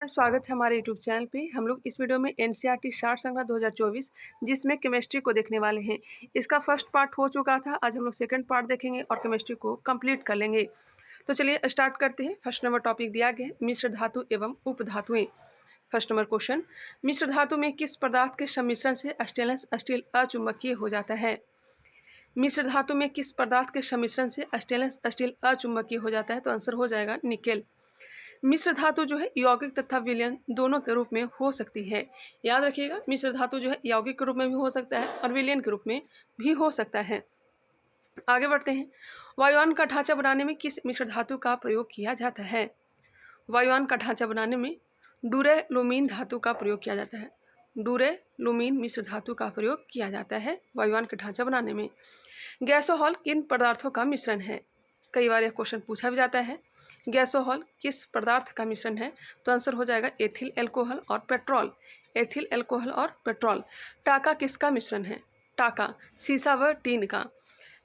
स्वागत है हमारे यूट्यूब चैनल पे। हम लोग इस वीडियो में एनसीईआरटी सार संग्रह 2024 जिसमें केमिस्ट्री को देखने वाले हैं। इसका फर्स्ट पार्ट हो चुका था, आज हम लोग सेकंड पार्ट देखेंगे और केमिस्ट्री को कंप्लीट कर लेंगे। तो चलिए स्टार्ट करते हैं। फर्स्ट नंबर टॉपिक दिया गया है मिश्र धातु एवं उपधातुएं। फर्स्ट नंबर क्वेश्चन, मिश्र धातु में किस पदार्थ के सम्मिश्रण से स्टेनलेस स्टील अचुंबकीय हो जाता है? मिश्र धातु में किस पदार्थ के सम्मिश्रण से स्टेनलेस स्टील अचुंबकीय हो जाता है? तो आंसर हो जाएगा निकेल। मिश्र धातु जो है यौगिक तथा विलयन दोनों के रूप में हो सकती है। याद रखिएगा, मिश्र धातु जो है यौगिक के रूप में भी हो सकता है और विलयन के रूप में भी हो सकता है। आगे बढ़ते हैं। वायुयान का ढांचा बनाने में किस मिश्र धातु का प्रयोग किया जाता है? वायुयान का ढांचा बनाने में डूरेलुमीन धातु का प्रयोग किया जाता है। डूरेलुमीन मिश्र धातु का प्रयोग किया जाता है वायुयान का ढांचा बनाने में। गैसोहॉल किन पदार्थों का मिश्रण है? कई बार यह क्वेश्चन पूछा भी जाता है। गैसोहॉल किस पदार्थ का मिश्रण है? तो आंसर हो जाएगा एथिल एल्कोहल और पेट्रोल। एथिल एल्कोहल और पेट्रोल। टाका किसका मिश्रण है? टाका सीसा व टीन का।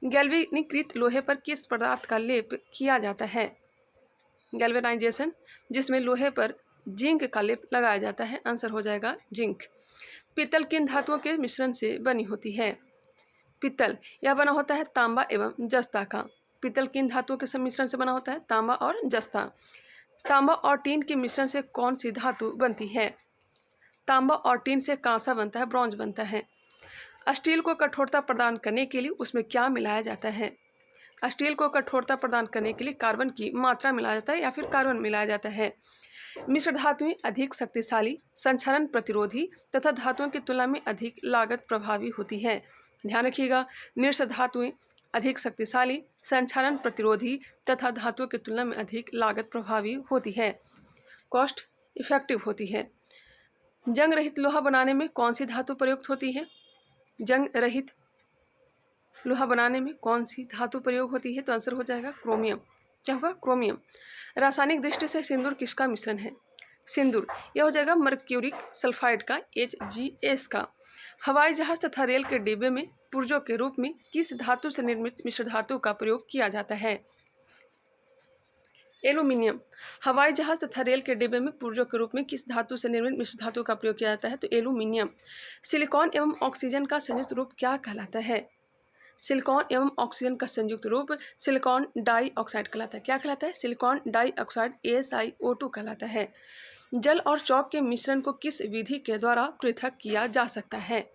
गैल्वेनीकृत लोहे पर किस पदार्थ का लेप किया जाता है? गैल्वेनाइजेशन, जिसमें लोहे पर जिंक का लेप लगाया जाता है। आंसर हो जाएगा जिंक। पीतल किन धातुओं के मिश्रण से बनी होती है? पीतल यह बना होता है तांबा एवं जस्ता का। पीतल किन धातुओं के सम्मिश्रण से बना होता है? तांबा और जस्ता। तांबा और टीन के मिश्रण से कौन सी धातु बनती है? तांबा और टीन से कांसा बनता है, ब्रॉन्ज बनता है। स्टील को कठोरता प्रदान करने के लिए उसमें क्या मिलाया जाता है? स्टील को कठोरता प्रदान करने के लिए कार्बन की मात्रा मिलाया जाता है या फिर कार्बन मिलाया जाता है। मिश्र धातुएं अधिक शक्तिशाली, संक्षारण प्रतिरोधी तथा धातुओं की तुलना में अधिक लागत प्रभावी होती है। ध्यान रखिएगा, मिश्र धातुएं अधिक शक्तिशाली, संक्षारण प्रतिरोधी तथा धातुओं की तुलना में अधिक लागत प्रभावी होती है, कॉस्ट इफेक्टिव होती है। जंग रहित लोहा बनाने में कौन सी धातु प्रयुक्त होती है? जंग रहित लोहा बनाने में कौन सी धातु प्रयोग होती है? तो आंसर हो जाएगा क्रोमियम। क्या होगा? क्रोमियम। रासायनिक दृष्टि से सिंदूर किसका मिश्रण है? सिंदूर यह हो जाएगा मर्क्यूरिक सल्फाइड का, HgS का। हवाई जहाज तथा रेल के डिब्बे में पुर्जों के रूप में किस धातु से निर्मित मिश्र धातु का प्रयोग किया जाता है? एल्यूमिनियम। हवाई जहाज तथा रेल के डिब्बे में पुर्जों के रूप में किस धातु से निर्मित मिश्र धातु का प्रयोग किया जाता है? तो एल्यूमिनियम। सिलिकॉन एवं ऑक्सीजन का संयुक्त रूप क्या कहलाता है? सिलिकॉन एवं ऑक्सीजन का संयुक्त रूप सिलिकॉन डाइऑक्साइड कहलाता है। क्या कहलाता है? सिलिकॉन डाइऑक्साइड, ASiO2 कहलाता है। जल और चौक के मिश्रण को किस विधि के द्वारा पृथक किया जा सकता है?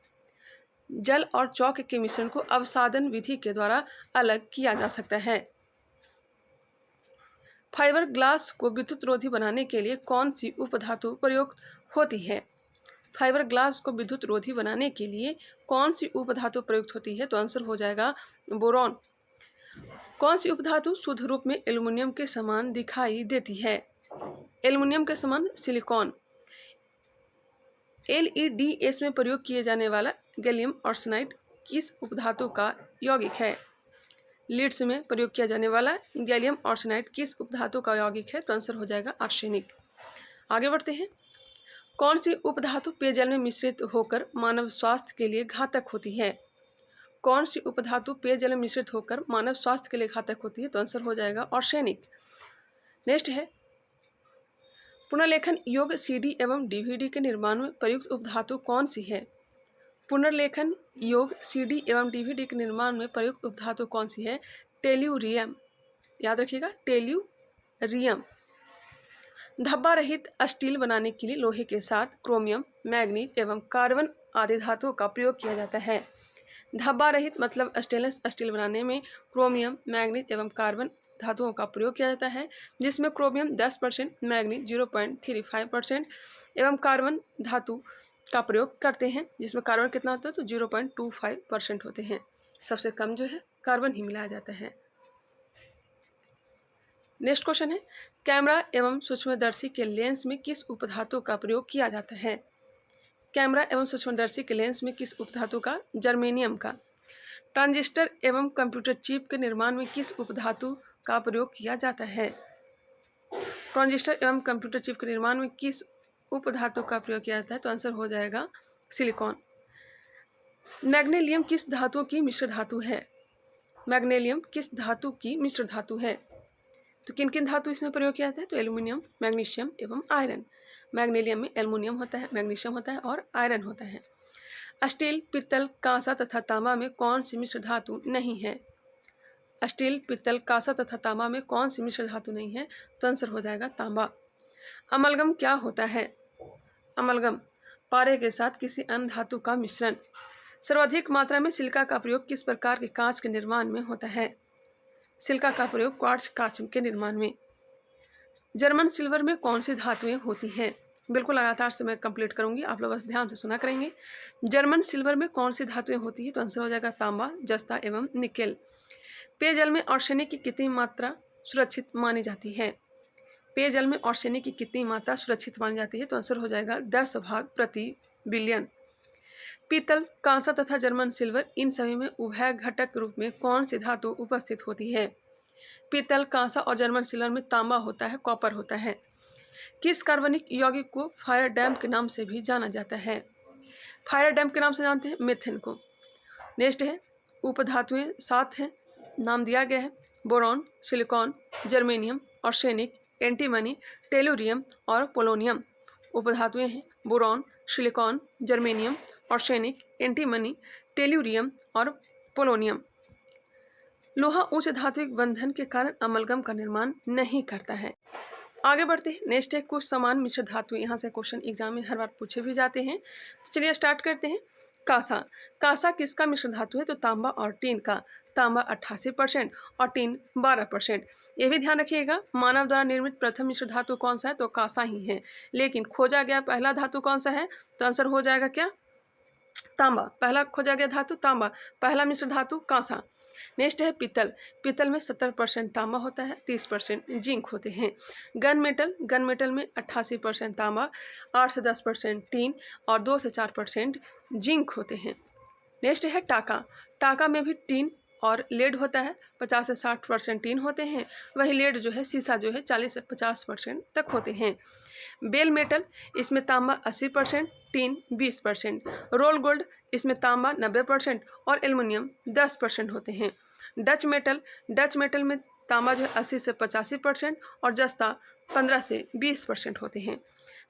जल और चौक के मिश्रण को अवसादन विधि के द्वारा अलग किया जा सकता है। फाइबर ग्लास को विद्युत रोधी बनाने के लिए कौन सी उपधातु प्रयुक्त होती है? फाइबर ग्लास को विद्युत रोधी बनाने के लिए कौन सी उपधातु प्रयुक्त होती है? तो आंसर हो जाएगा बोरॉन। कौन सी उपधातु शुद्ध रूप में एल्युमिनियम के समान दिखाई देती है? एल्युमिनियम के समान सिलिकॉन। LEDs में प्रयोग किए जाने वाला गैलियम आर्सेनाइड किस उपधातु का यौगिक है? लीड्स में प्रयोग किया जाने वाला गैलियम आर्सेनाइड किस उपधातु का यौगिक है? तो आंसर हो जाएगा आर्सेनिक। आगे बढ़ते हैं। कौन सी उपधातु पेयजल में मिश्रित होकर मानव स्वास्थ्य के लिए घातक होती है? कौन सी उपधातु पेयजल में मिश्रित होकर मानव स्वास्थ्य के लिए घातक होती है? तो आंसर हो जाएगा आर्सेनिक। नेक्स्ट है, पुनर्लेखन योग्य CD एवं DVD के निर्माण में प्रयुक्त उपधातु कौन सी है? पुनर्लेखन योग्य CD एवं DVD के निर्माण में प्रयुक्त उपधातु कौन सी है? टेल्यूरियम। याद रखिएगा, टेल्यूरियम। धब्बा रहित स्टील बनाने के लिए लोहे के साथ क्रोमियम, मैग्नीज एवं कार्बन आदि धातुओं का प्रयोग किया जाता है। धब्बा रहित मतलब स्टेनलेस स्टील बनाने में क्रोमियम, मैग्नीज एवं कार्बन धातुओं का प्रयोग किया जाता है, जिसमें क्रोमियम 10%, मैग्नीज 0.35% एवं कार्बन धातु का प्रयोग करते हैं, जिसमें कार्बन कितना होता है? तो 0.25% होते हैं। सबसे कम जो है कार्बन ही मिलाया जाता है। नेक्स्ट क्वेश्चन है, कैमरा एवं सूक्ष्मदर्शी के लेंस में किस उपधातु का प्रयोग किया जाता है? कैमरा एवं सूक्ष्मदर्शी के लेंस में किस उपधातु का? जर्मेनियम का। ट्रांजिस्टर एवं कंप्यूटर चिप के निर्माण में किस उपधातु का प्रयोग किया जाता है? ट्रांजिस्टर एवं कंप्यूटर चिप के निर्माण में किस उपधातु का प्रयोग किया जाता है? तो आंसर हो जाएगा सिलिकॉन। मैग्नीशियम किस धातु की मिश्र धातु है? मैग्नीशियम किस धातु की मिश्र धातु है? तो किन किन धातु इसमें प्रयोग किया जाता है? तो एल्यूमिनियम, मैग्नीशियम एवं आयरन। मैग्नीशियम में एल्युमिनियम होता है, मैग्नीशियम होता है और आयरन होता है। स्टील, पित्तल, कांसा तथा तांबा में कौन सी मिश्र धातु नहीं है? स्टील, पित्तल, कांसा तथा तांबा में कौन सी मिश्र धातु नहीं है? तो आंसर हो जाएगा तांबा। अमलगम क्या होता है? अमलगम पारे के साथ किसी अन्य धातु का मिश्रण। सर्वाधिक मात्रा में सिलिका का प्रयोग किस प्रकार के कांच के निर्माण में होता है? सिलिका का प्रयोग क्वार्ट्ज कांच के निर्माण में। जर्मन सिल्वर में कौन सी धातुएं होती हैं? बिल्कुल लगातार से मैं कंप्लीट करूंगी, आप लोग बस ध्यान से सुना करेंगे। जर्मन सिल्वर में कौन सी धातुएं होती है? तो आंसर हो जाएगा तांबा, जस्ता एवं निकेल। पेयजल में आर्सेनिक की कितनी मात्रा सुरक्षित मानी जाती है? पेयजल में आर्सेनिक की कितनी मात्रा सुरक्षित मानी जाती है? तो आंसर हो जाएगा 10 भाग प्रति बिलियन। पीतल, कांसा तथा जर्मन सिल्वर इन सभी में उभय घटक रूप में कौन सी धातु उपस्थित होती है? पीतल, कांसा और जर्मन सिल्वर में तांबा होता है, कॉपर होता है। किस कार्बनिक यौगिक को फायर डैम के नाम से भी जाना जाता है? फायर डैम के नाम से जानते हैं मीथेन को। नेक्स्ट है उपधातुएं 7 हैं, नाम दिया गया है boron, silicon, germanium, arsenic, antimony, tellurium और पोलोनियम। उपधातुएं हैं boron, silicon, germanium, arsenic, antimony, tellurium और पोलोनियम। लोहा उच्च धात्विक बंधन के कारण अमलगम का निर्माण नहीं करता है। आगे बढ़ते हैं। नेक्स्ट है कुछ समान मिश्र धातु। यहाँ से क्वेश्चन एग्जाम में हर बार पूछे भी जाते हैं, तो चलिए स्टार्ट करते हैं। कांसा, कांसा किसका मिश्र धातु है? तो तांबा और टीन का। तांबा 88% और टीन 12%। ये भी ध्यान रखिएगा, मानव द्वारा निर्मित प्रथम मिश्र धातु कौन सा है? तो कांसा ही है। लेकिन खोजा गया पहला धातु कौन सा है? तो आंसर हो जाएगा क्या? तांबा। पहला खोजा गया धातु तांबा, पहला मिश्र धातु कांसा। नेक्स्ट है पीतल। पीतल में 70% तांबा होता है, 30% जिंक होते हैं। गन मेटल, गन मेटल में 88% तांबा, 8 से 10% टीन और 2 से 4% जिंक होते हैं। नेक्स्ट है टाका। टाका में भी टीन और लेड होता है, 50 से 60% टीन होते हैं। वही लेड जो है, सीसा जो है, 40 से 50% तक होते हैं। बेल मेटल, इसमें तांबा 80%, टीन 20%। रोल गोल्ड, इसमें तांबा 90% और एल्युमिनियम 10% होते हैं। डच मेटल, डच मेटल में तांबा जो है 80 से 85% और जस्ता 15 से 20% होते हैं।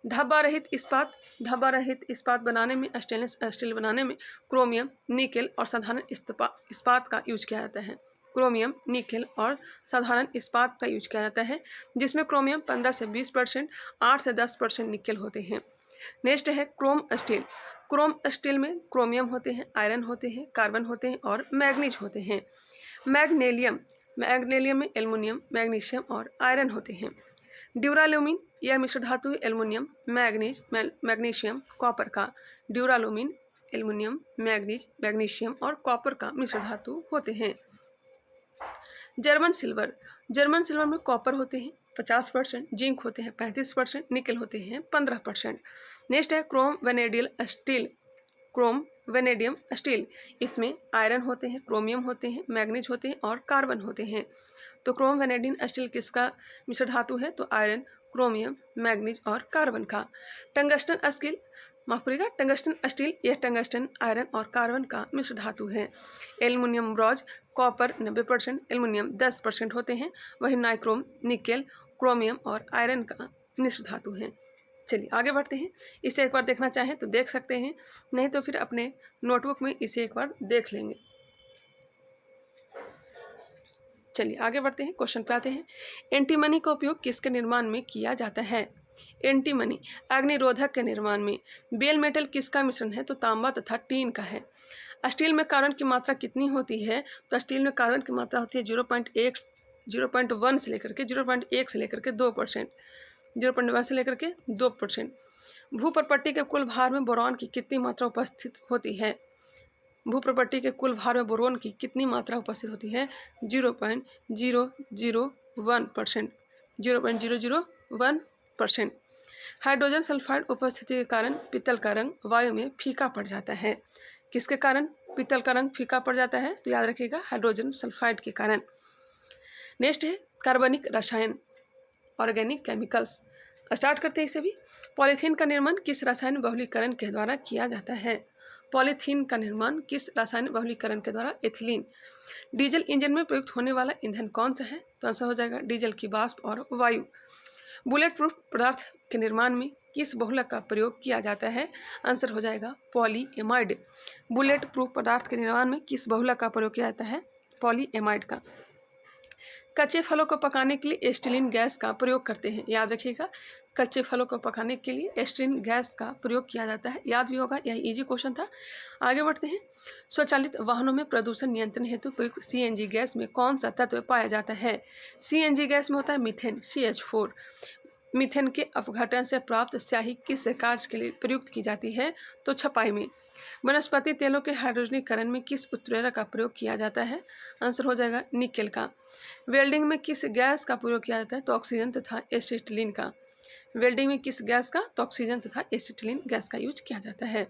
धब्बा रहित इस्पात, धब्बा रहित इस्पात बनाने में, स्टेनलेस स्टील बनाने में क्रोमियम, निकेल और साधारण इस्पात का यूज किया जाता है। क्रोमियम, निकेल और साधारण इस्पात का यूज किया जाता है, जिसमें क्रोमियम 15 से 20%, 8 से 10% निकेल होते हैं। नेक्स्ट है क्रोम स्टील। क्रोम स्टील में क्रोमियम होते हैं, आयरन होते हैं, कार्बन होते हैं और मैग्नीज होते हैं। मैग्नेलियम, मैग्नेलियम में एल्युमिनियम, मैग्नीशियम और आयरन होते हैं। ड्यूराल्यूमिन, यह मिश्र धातु है एल्युमिनियम, मैग्नीज, मैग्नीशियम, कॉपर का। ड्यूराल्यूमिन एल्युमिनियम, मैग्नीज, मैग्नीशियम और कॉपर का मिश्र धातु होते हैं। जर्मन सिल्वर, जर्मन सिल्वर में कॉपर होते हैं 50%, जिंक होते हैं 35%, निकल होते हैं 15%। नेक्स्ट है chrome vanadium steel. Chrome vanadium steel, इसमें आयरन होते हैं, क्रोमियम होते हैं, मैग्नीज होते हैं और कार्बन होते हैं। तो क्रोम वेनेडियम स्टील किसका मिश्र धातु है? तो आयरन, क्रोमियम, मैग्नीज और कार्बन का। टंगस्टन स्टील, माफ करिएगा, टंगस्टन स्टील, यह टंगस्टन, आयरन और कार्बन का मिश्र धातु है। एल्युमिनियम ब्रॉन्ज, कॉपर 90%, एल्युमिनियम 10% होते हैं। वही नाइक्रोम, निकेल, क्रोमियम और आयरन का मिश्र धातु है। चलिए आगे बढ़ते हैं। इसे एक बार देखना चाहें तो देख सकते हैं, नहीं तो फिर अपने नोटबुक में इसे एक बार देख लेंगे। चलिए आगे बढ़ते हैं, क्वेश्चन पे आते हैं। एंटीमनी का उपयोग किसके निर्माण में किया जाता है? एंटीमनी अग्निरोधक के निर्माण में। बेल मेटल किसका मिश्रण है? तो तांबा तथा टीन का है। स्टील में कार्बन की मात्रा कितनी होती है? तो स्टील में कार्बन की मात्रा होती है 0.1 से लेकर के 0.1 से लेकर के 2%, 0.1 से लेकर के 2%। भूप्रपट्टी के कुल भार में बोरॉन की कितनी मात्रा उपस्थित होती है? भूप्रपट्टी के कुल भार में बोरोन की कितनी मात्रा उपस्थित होती है? 0.001%, 0.001%। हाइड्रोजन सल्फाइड उपस्थिति के कारण पीतल का रंग वायु में फीका पड़ जाता है। किसके कारण पीतल का रंग फीका पड़ जाता है? तो याद रखिएगा, हाइड्रोजन सल्फाइड के कारण। नेक्स्ट है कार्बनिक रसायन, ऑर्गेनिक केमिकल्स। स्टार्ट करते हैं इसे भी। पॉलीथीन का निर्माण किस रासायनिक बहुलीकरण के द्वारा किया जाता है? पॉलीथीन का निर्माण किस रासायनिक बहुलीकरण के द्वारा? एथिलीन। डीजल इंजन में प्रयुक्त होने वाला ईंधन कौन सा है? तो आंसर हो जाएगा डीजल की वाष्प और वायु। बुलेट प्रूफ पदार्थ के निर्माण में किस बहुलक का प्रयोग किया जाता है? आंसर हो जाएगा पॉलीएमाइड। बुलेट प्रूफ पदार्थ के निर्माण में किस बहुलक का प्रयोग किया जाता है? पॉलीएमाइड का। कच्चे फलों को पकाने के लिए एस्टिलीन गैस का प्रयोग करते हैं, याद रखिएगा। कच्चे फलों को पकाने के लिए एस्टिलीन गैस का प्रयोग किया जाता है, याद भी होगा, यह इजी क्वेश्चन था। आगे बढ़ते हैं। स्वचालित वाहनों में प्रदूषण नियंत्रण हेतु प्रयुक्त सीएनजी गैस में कौन सा तत्व पाया जाता है? सीएनजी गैस में होता है मीथेन, CH4। मीथेन के अपघटन से प्राप्त स्याही किस कार्य के लिए प्रयुक्त की जाती है? तो छपाई में। वनस्पति तेलों के हाइड्रोजनीकरण में किस उत्प्रेरक का प्रयोग किया जाता है? आंसर हो जाएगा निकेल का। वेल्डिंग में किस गैस का प्रयोग किया जाता है? तो ऑक्सीजन तथा एसिटिलीन का। वेल्डिंग में किस गैस का? तो ऑक्सीजन तथा एसिटिलीन गैस का यूज किया जाता है।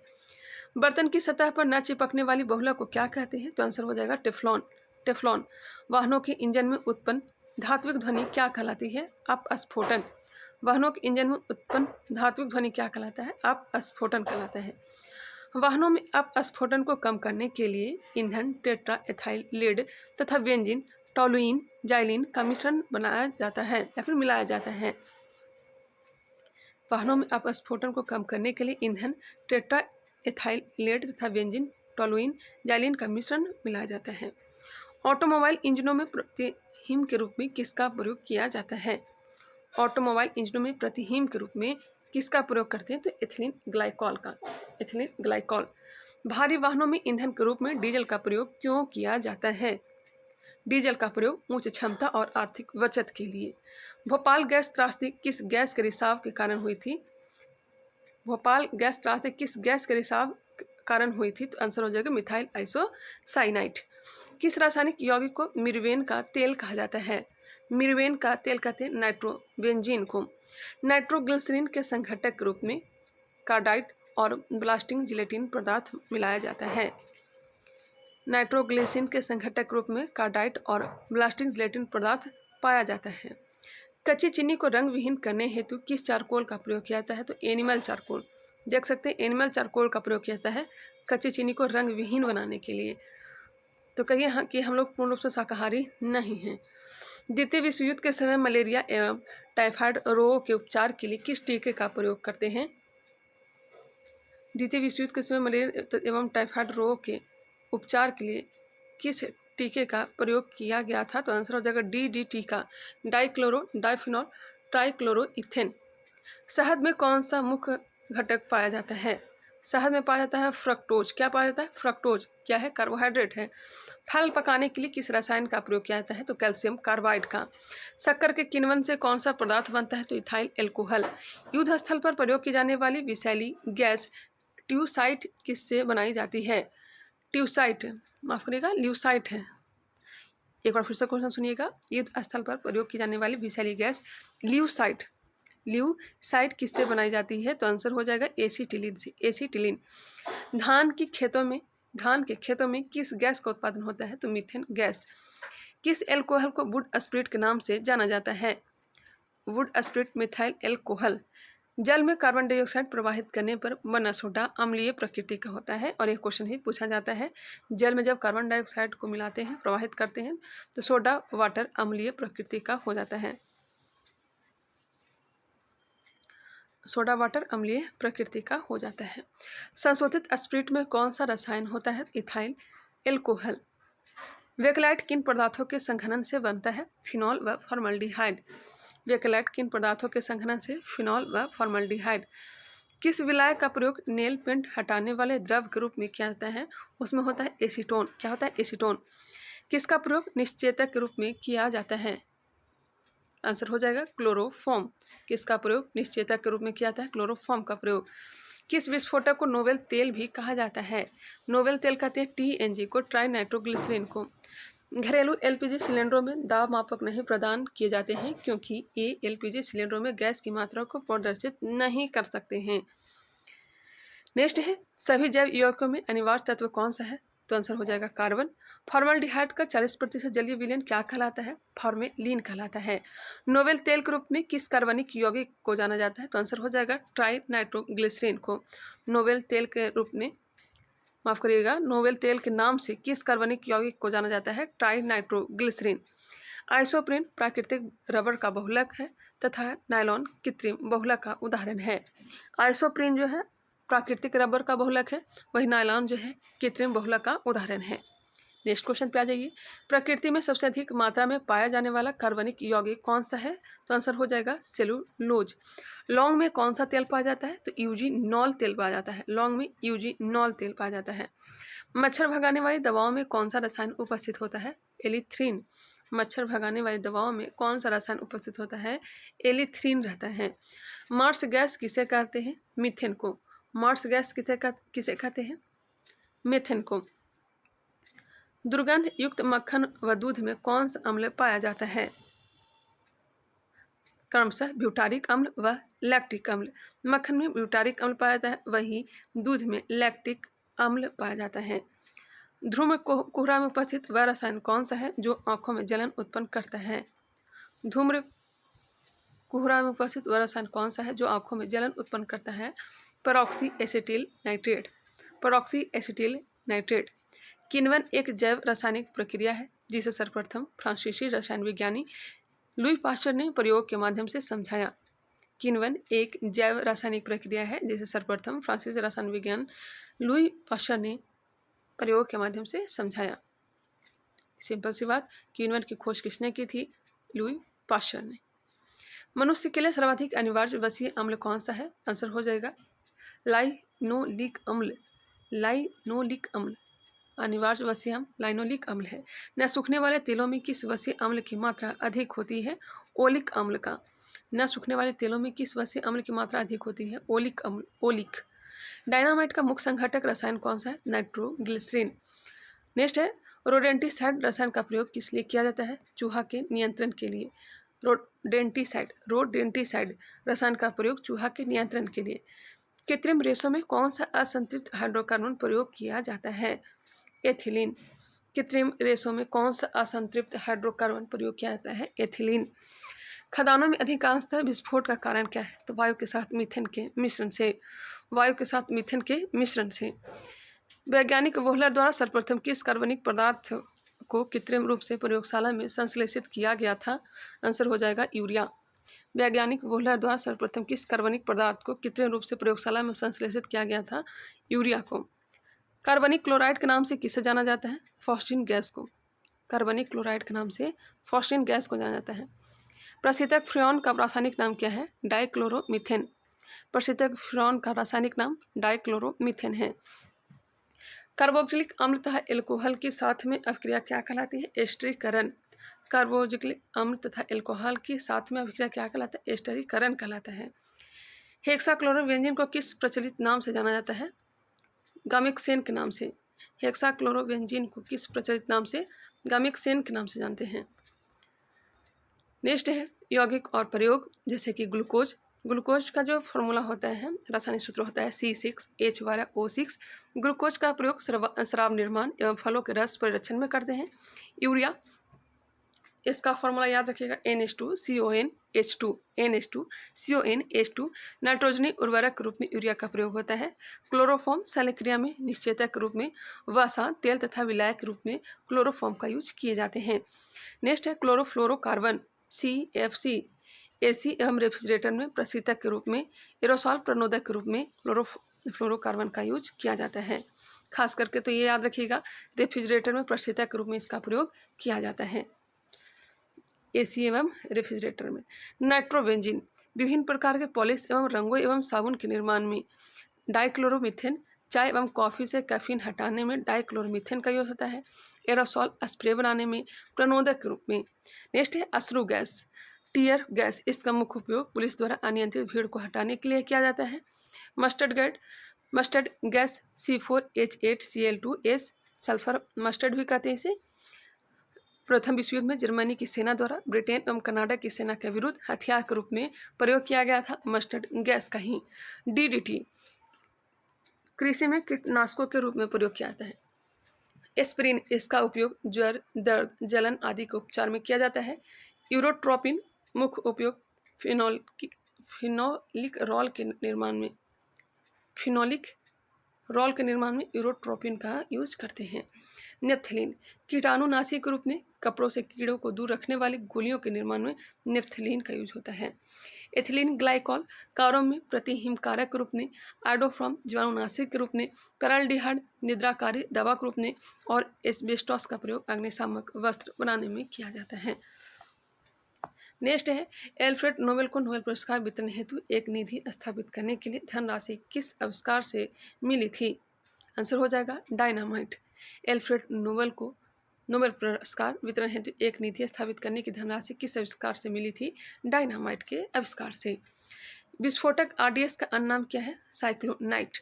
बर्तन की सतह पर न चिपकने वाली बहुलक को क्या कहते हैं? तो आंसर हो जाएगा टेफ्लॉन। टेफ्लॉन। वाहनों के इंजन में उत्पन्न धात्विक ध्वनि क्या कहलाती है? अपस्फोटन। वाहनों के इंजन में उत्पन्न धात्विक ध्वनि क्या कहलाता है? अपस्फोटन कहलाता है। वाहनों में अपस्फोटन को कम करने के लिए ईंधन टेट्रा एथाइल लीड तथा बेंजीन टॉलुइन जाइलिन का मिश्रण बनाया जाता है या फिर मिलाया जाता है। वाहनों में अपस्फोटन को कम करने के लिए ईंधन टेट्रा एथाइल लीड तथा बेंजीन टॉलुइन जाइलिन का मिश्रण मिलाया जाता है। ऑटोमोबाइल इंजनों में प्रतिहीम के रूप में किसका प्रयोग किया जाता है? ऑटोमोबाइल इंजनों में प्रतिहीम के रूप में किसका प्रयोग करते हैं? तो एथिलीन ग्लाइकॉल का। Ethylene glycol. भारी वाहनों में ईंधन के रूप में डीजल का प्रयोग क्यों किया जाता है? डीजल का प्रयोग उच्च क्षमता और आर्थिक बचत के लिए। भोपाल गैस त्रासदी किस गैस के रिसाव के कारण हुई थी? भोपाल गैस त्रासदी किस गैस के रिसाव कारण हुई थी? तो आंसर हो जाएगा मिथाइल आइसोसाइनाइड। किस रासायनिक यौगिक को मिर्वेन का तेल कहा जाता है? मिर्वेन का तेल कहते हैं नाइट्रोबेंजीन को। नाइट्रोग्लिसरीन के संघटक के रूप में कार्डाइट और ब्लास्टिंग जिलेटिन पदार्थ मिलाया जाता है। नाइट्रोग्लिसरीन के संघटक रूप में कार्डाइट और ब्लास्टिंग जिलेटिन पदार्थ पाया जाता है। कच्ची चीनी को रंग विहीन करने हेतु किस चारकोल का प्रयोग किया जाता है? तो एनिमल चारकोल। देख सकते हैं एनिमल चारकोल का प्रयोग किया जाता है कच्ची चीनी को रंग विहीन बनाने के लिए। तो कहिए कि हम लोग पूर्ण रूप से शाकाहारी नहीं हैं। द्वितीय विश्व युद्ध के समय मलेरिया एवं टाइफाइड रोगों के उपचार के लिए किस टीके का प्रयोग करते हैं? द्वितीय विश्व युद्ध के समय मलेरिया एवं टाइफाइड रोगों के उपचार के लिए किस टीके का प्रयोग किया गया था? तो आंसर हो जाएगा DDT का, डाइक्लोरो डाइफिनॉल ट्राइक्लोरोइथेन। शहद में कौन सा मुख्य घटक पाया जाता है? शहद में पाया जाता है फ्रक्टोज। क्या पाया जाता है? फ्रक्टोज क्या है? कार्बोहाइड्रेट है। फल पकाने के लिए किस रसायन का प्रयोग किया जाता है? तो कैल्शियम कार्बाइड का। शक्कर के किण्वन से कौन सा पदार्थ बनता है? तो इथाइल एल्कोहल। युद्ध स्थल पर प्रयोग की जाने वाली विषैली गैस ट्यूसाइट किससे बनाई जाती है? ट्यूसाइट, माफ करिएगा, ल्यूसाइट है। एक बार फिर से क्वेश्चन सुनिएगा। युद्ध स्थल पर प्रयोग की जाने वाली विषैली गैस ल्यूसाइट। ल्यूसाइट किससे बनाई जाती है? तो आंसर हो जाएगा एसिटिलीन से। एसिटिलीन। धान के खेतों में किस गैस का उत्पादन होता है? तो मीथेन गैस। किस एल्कोहल को वुड स्प्रिट के नाम से जाना जाता है? Would spirit methyl alcohol. जल में कार्बन डाइऑक्साइड प्रवाहित करने पर वनस्पति सोडा अम्लीय प्रकृति का होता है। और एक क्वेश्चन ही पूछा जाता है, जल में जब कार्बन डाइऑक्साइड को मिलाते हैं, प्रवाहित करते हैं, तो सोडा वाटर अम्लीय प्रकृति का हो जाता है। सोडा वाटर अम्लीय प्रकृति का हो जाता है। संशोधित स्प्रिट में कौन सा रसायन होता है? Ethyl alcohol. वेकलाइट किन पदार्थों के संघनन से बनता है? फिनॉल व फॉर्मल्डिहाइड। वेकलाइट किन पदार्थों के संघनन से? फिनॉल व फॉर्मल्डिहाइड। किस विलायक का प्रयोग नेल पेंट हटाने वाले द्रव के रूप में किया जाता है? उसमें होता है एसीटोन। क्या होता है? एसीटोन। किसका प्रयोग निश्चेतक के रूप में किया जाता है? आंसर हो जाएगा क्लोरोफॉर्म। किसका प्रयोग निश्चेतक के रूप में किया जाता है? क्लोरोफॉर्म का प्रयोग। किस विस्फोटक को नोवेल तेल भी कहा जाता है? नोवेल तेल कहते हैं TNG को, ट्राई नाइट्रोग्लिसरीन को। घरेलू LPG सिलेंडरों में दाब मापक नहीं प्रदान किए जाते हैं क्योंकि ये LPG सिलेंडरों में गैस की मात्रा को प्रदर्शित नहीं कर सकते हैं। नेक्स्ट है, सभी जैव यौगिकों में अनिवार्य तत्व कौन सा है? तो आंसर हो जाएगा कार्बन। फॉर्मल्डिहाइड का 40% जलीय विलयन क्या कहलाता है? फॉर्मेलिन कहलाता है। नोवेल तेल के रूप में किस कार्बनिक यौगिक को जाना जाता है? तो आंसर हो जाएगा ट्राई नाइट्रोग्लिसरीन को। नोवेल तेल के रूप में, माफ करिएगा, नोवेल तेल के नाम से किस कार्बनिक यौगिक को जाना जाता है? Tri nitroglycerin. आइसोप्रीन प्राकृतिक रबर का बहुलक है तथा नायलॉन कृत्रिम बहुलक का उदाहरण है। आइसोप्रीन जो है प्राकृतिक रबर का बहुलक है, वही नायलॉन जो है कृत्रिम बहुलक का उदाहरण है। नेक्स्ट क्वेश्चन पे आ जाइए। प्रकृति में सबसे अधिक मात्रा में पाया जाने वाला कार्बनिक यौगिक कौन सा है? तो आंसर हो जाएगा सेलुलोज। लौंग में कौन सा तेल पाया जाता है? तो यूजीनॉल तेल पाया जाता है। लौंग में यूजीनॉल तेल पाया जाता है। मच्छर भगाने वाली दवाओं में कौन सा रसायन उपस्थित होता है? एलिथ्रीन। मच्छर भगाने वाली दवाओं में कौन सा रसायन उपस्थित होता है? एलिथ्रीन रहता है। मार्स गैस किसे कहते हैं? मीथेन को। मार्स गैस किसे कहते हैं? मीथेन को। दुर्गंध युक्त मक्खन व दूध में कौन सा अम्ल पाया जाता है? क्रमशः ब्यूटारिक अम्ल व लैक्टिक अम्ल। मक्खन में ब्यूटारिक अम्ल पाया जाता है, वही दूध में लैक्टिक अम्ल पाया जाता है। ध्रुव कोहरा में उपस्थित वह रसायन कौन सा है जो आंखों में जलन उत्पन्न करता है? धूम्र कोहरा में उपस्थित वह रसायन कौन सा है जो आंखों में जलन उत्पन्न करता है? परऑक्सी एसिटिल नाइट्रेट। परऑक्सी acetyl nitrate. किण्वन एक जैव रासायनिक प्रक्रिया है जिसे सर्वप्रथम फ्रांसीसी रसायन विज्ञानी लुई पास्चर ने प्रयोग के माध्यम से समझाया। किण्वन एक जैव रासायनिक प्रक्रिया है जिसे सर्वप्रथम फ्रांसीसी रसायन विज्ञान लुई पास्चर ने प्रयोग के माध्यम से समझाया। सिंपल सी बात, किण्वन की खोज किसने की थी? लुई पास्चर ने। मनुष्य के लिए सर्वाधिक अनिवार्य वसीय अम्ल कौन सा है? आंसर हो जाएगा लाइनोलिक अम्ल। लाइनोलिक अम्ल अनिवार्य वसीय अम्ल लाइनोलिक अम्ल है। न सूखने वाले तेलों में किस वसीय अम्ल की मात्रा अधिक होती है? ओलिक अम्ल का। न सूखने वाले तेलों में किस वसीय अम्ल की मात्रा अधिक होती है? ओलिक अम्ल, ओलिक। डायनामाइट का मुख्य संघटक रसायन कौन सा है? नाइट्रोग्लिसरीन। नेक्स्ट है, रोडेंटिसाइड रसायन का प्रयोग किस लिए किया जाता है? चूहा के नियंत्रण के लिए। रोडेंटिसाइड रसायन का प्रयोग चूहा के नियंत्रण के लिए। कृत्रिम रेशों में कौन सा असंतृप्त हाइड्रोकार्बन प्रयोग किया जाता है? एथिलीन। कृत्रिम रेशों में कौन सा असंतृप्त हाइड्रोकार्बन प्रयोग किया जाता है? एथिलीन। खदानों में अधिकांशतः विस्फोट का कारण क्या है? तो वायु के साथ मीथेन के मिश्रण से। वायु के साथ मीथेन के मिश्रण से। वैज्ञानिक वोहलर द्वारा सर्वप्रथम किस कार्बनिक पदार्थ को कृत्रिम रूप से प्रयोगशाला में संश्लेषित किया गया था? आंसर हो जाएगा यूरिया। वैज्ञानिक वोहलर द्वारा सर्वप्रथम किस कार्बनिक पदार्थ को कृत्रिम रूप से प्रयोगशाला में संश्लेषित किया गया था? यूरिया को। कार्बनिक क्लोराइड के नाम से किसे जाना जाता है? फॉस्फीन गैस को। कार्बनिक क्लोराइड के नाम से फॉस्फीन गैस को जाना जाता है। प्रशीतक फ्रेऑन का रासायनिक नाम क्या है? डाइक्लोरोमीथेन। प्रशीतक फ्रेऑन का रासायनिक नाम डाइक्लोरोमीथेन है। कार्बोक्सिलिक अम्ल तथा एल्कोहल के साथ में अभिक्रिया क्या कहलाती है? एस्टरीकरण। कार्बोक्सिलिक अम्ल तथा एल्कोहल के साथ में अभिक्रिया क्या कहलाता है? एस्टरीकरण कहलाता है। हेक्साक्लोरोबेंजीन को किस प्रचलित नाम से जाना जाता है? गामिक्सेन के नाम से। हेक्साक्लोरोबेंजीन को किस प्रचलित नाम से? गामिक्सेन के नाम से जानते हैं। नेक्स्ट है यौगिक और प्रयोग, जैसे कि ग्लूकोज। ग्लूकोज का जो फॉर्मूला होता है, रासायनिक सूत्र होता है C6H12O6। ग्लूकोज का प्रयोग शराब निर्माण एवं फलों के रस परिरक्षण में करते हैं। यूरिया, इसका फॉर्मूला याद रखिएगा NH2CONH2 NH2CONH2। नाइट्रोजनी उर्वरक के रूप में यूरिया का प्रयोग होता है। क्लोरोफॉर्म शल्यक्रिया में निश्चेतक के रूप में, वसा तेल तथा विलायक के रूप में क्लोरोफॉर्म का यूज किए जाते हैं। नेक्स्ट है क्लोरोफ्लोरोकार्बन CFC। एसी एवं रेफ्रिजरेटर में प्रशीतक के रूप में, एरोसॉल प्रणोदक के रूप में क्लोरोफ्लोरोकार्बन का यूज किया जाता है। खास करके तो ये याद रखिएगा, रेफ्रिजरेटर में प्रशीतक के रूप में इसका प्रयोग किया जाता है, एसी एवं रेफ्रिजरेटर में। नाइट्रोबेंजीन विभिन्न प्रकार के पॉलिश एवं रंगों एवं साबुन के निर्माण में। डाइक्लोरोमीथेन चाय एवं कॉफ़ी से कैफीन हटाने में डाइक्लोरोमीथेन का यूज होता है। एरोसॉल स्प्रे बनाने में, प्रणोदक के रूप में। नेक्स्ट है अश्रु गैस, टीयर गैस। इसका मुख्य उपयोग पुलिस द्वारा अनियंत्रित भीड़ को हटाने के लिए किया जाता है। Mustard gas C4H8Cl2S, sulphur mustard भी कहते हैं इसे। प्रथम विश्व युद्ध में जर्मनी की सेना द्वारा ब्रिटेन एवं कनाडा की सेना के विरुद्ध हथियार के रूप में प्रयोग किया गया था मस्टर्ड गैस का ही। DDT कृषि में कीटनाशकों के रूप में प्रयोग किया जाता है। एस्पिरिन, इसका उपयोग ज्वर, दर्द, जलन आदि के उपचार में किया जाता है। यूरोट्रोपिन मुख्य उपयोग फिनोलिक रॉल के निर्माण में यूरोट्रोपिन का यूज करते हैं। नेप्थलीन कीटाणुनाशी के रूप में कपड़ों से कीड़ों को दूर रखने वाली गोलियों के निर्माण में नेप्थलीन का यूज होता है। एथिलीन ग्लाइकॉल कारों में प्रतिहिमकारक के रूप में, आइडोफ्रॉम जीवाणुनाशी के रूप में, करल्डिहाइड निद्राकारी दवा के रूप में और एस्बेस्टॉस का प्रयोग अग्निशामक वस्त्र बनाने में किया जाता है। नेक्स्ट है, एल्फ्रेड नोबेल को नोबेल पुरस्कार वितरण हेतु एक निधि स्थापित करने के लिए धनराशि किस आविष्कार से मिली थी? आंसर हो जाएगा डायनामाइट। एल्फ्रेड नोबेल को नोबेल पुरस्कार वितरण हेतु एक निधि स्थापित करने की धनराशि किस आविष्कार से मिली थी? डायनामाइट के आविष्कार से। विस्फोटक आरडीएस का अन्य नाम क्या है? साइक्लोनाइट।